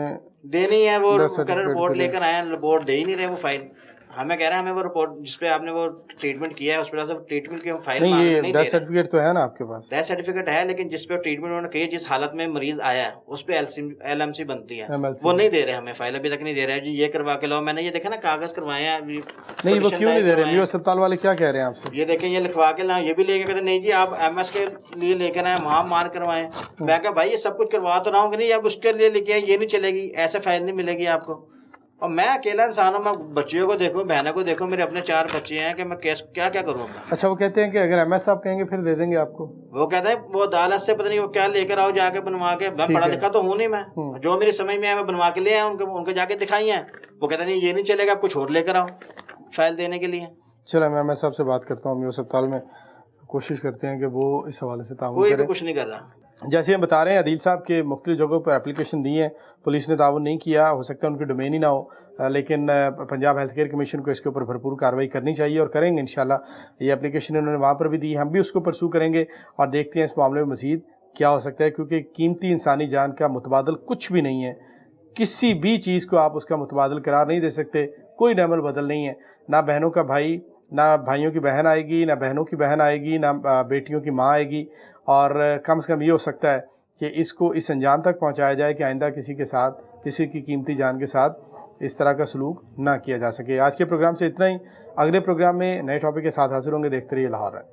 देनी है, वो रिपोर्ट लेकर आए, रिपोर्ट दे ही नहीं रहे, वो फाइल हमें कह रहे हैं हमें वो रिपोर्ट जिसपे आपने वो ट्रीटमेंट किया है हॉस्पिटल से ट्रीटमेंट की हम फाइल नहीं, ये डेथ सर्टिफिकेट तो है ना आपके पास? डेथ सर्टिफिकेट है, लेकिन जिसपे ट्रीटमेंट उन्होंने की, जिस हालत में मरीज आया है उस पे एलएमसी बनती है, वो नहीं दे रहे हमें, फाइल अभी तक नहीं दे रहे जी, ये करवा के लो। मैंने ये देखा ना कागज करवाए हैं, नहीं वो क्यों नहीं दे रहे? अस्पताल वाले क्या कह रहे हैं आपसे? ये देखें ये लिखवा के लाए, ये भी लेके कहते नहीं जी आप एमएस के लिए लेकर आए, वहाँ मार करवाए। मैं कहा भाई ये सब कुछ करवा तो रहा हूँ, नहीं आप उसके लिए लेके आए, ये नहीं चलेगी, ऐसे फाइल नहीं मिलेगी आपको। और मैं अकेला इंसान हूँ, मैं बच्चियों को देखूँ, बहनों को देखूँ, मेरे अपने 4 बच्चे हैं कि मैं क्या करूँ। अच्छा वो कहते हैं कि अगर एमएस साहब कहेंगे फिर दे देंगे आपको? वो कहते हैं वो अदालत से पता नहीं वो क्या लेकर आओ जाके बनवा के, मैं पढ़ा लिखा तो हूँ नहीं, मैं जो मेरी समझ में आया मैं बनवा के ले आया, उनको जाके दिखाई है। वो कहते नहीं ये नहीं चलेगा, आप कुछ और लेकर आओ फाइल देने के लिए। चलो मैं एमएस साहब से बात करता हूँ, अस्पताल में कोशिश करते हैं कि वो इस हवाले से ताउन करे। कुछ नहीं कर रहा, जैसे हम बता रहे हैं अदील साहब के मुख्तलिफ जगहों पर एप्लीकेशन दी है, पुलिस ने ताउन नहीं किया, हो सकता है उनकी डोमेन ही ना हो, लेकिन पंजाब हेल्थ केयर कमीशन को इसके ऊपर भरपूर कार्रवाई करनी चाहिए और करेंगे इंशाल्लाह। ये एप्लीकेशन उन्होंने वहाँ पर भी दी, हम भी उसको परसू करेंगे और देखते हैं इस मामले में मज़ीद क्या हो सकता है, क्योंकि कीमती इंसानी जान का मुतबादल कुछ भी नहीं है, किसी भी चीज़ को आप उसका मुतबादल करार नहीं दे सकते, कोई नमल बदल नहीं है, ना बहनों का भाई, ना भाइयों की बहन आएगी, ना बहनों की बहन आएगी, ना बेटियों की माँ आएगी। और कम से कम ये हो सकता है कि इसको इस अंजाम तक पहुंचाया जाए कि आइंदा किसी के साथ, किसी की कीमती जान के साथ इस तरह का सलूक ना किया जा सके। आज के प्रोग्राम से इतना ही, अगले प्रोग्राम में नए टॉपिक के साथ हाजिर होंगे। देखते रहिए लाहौर।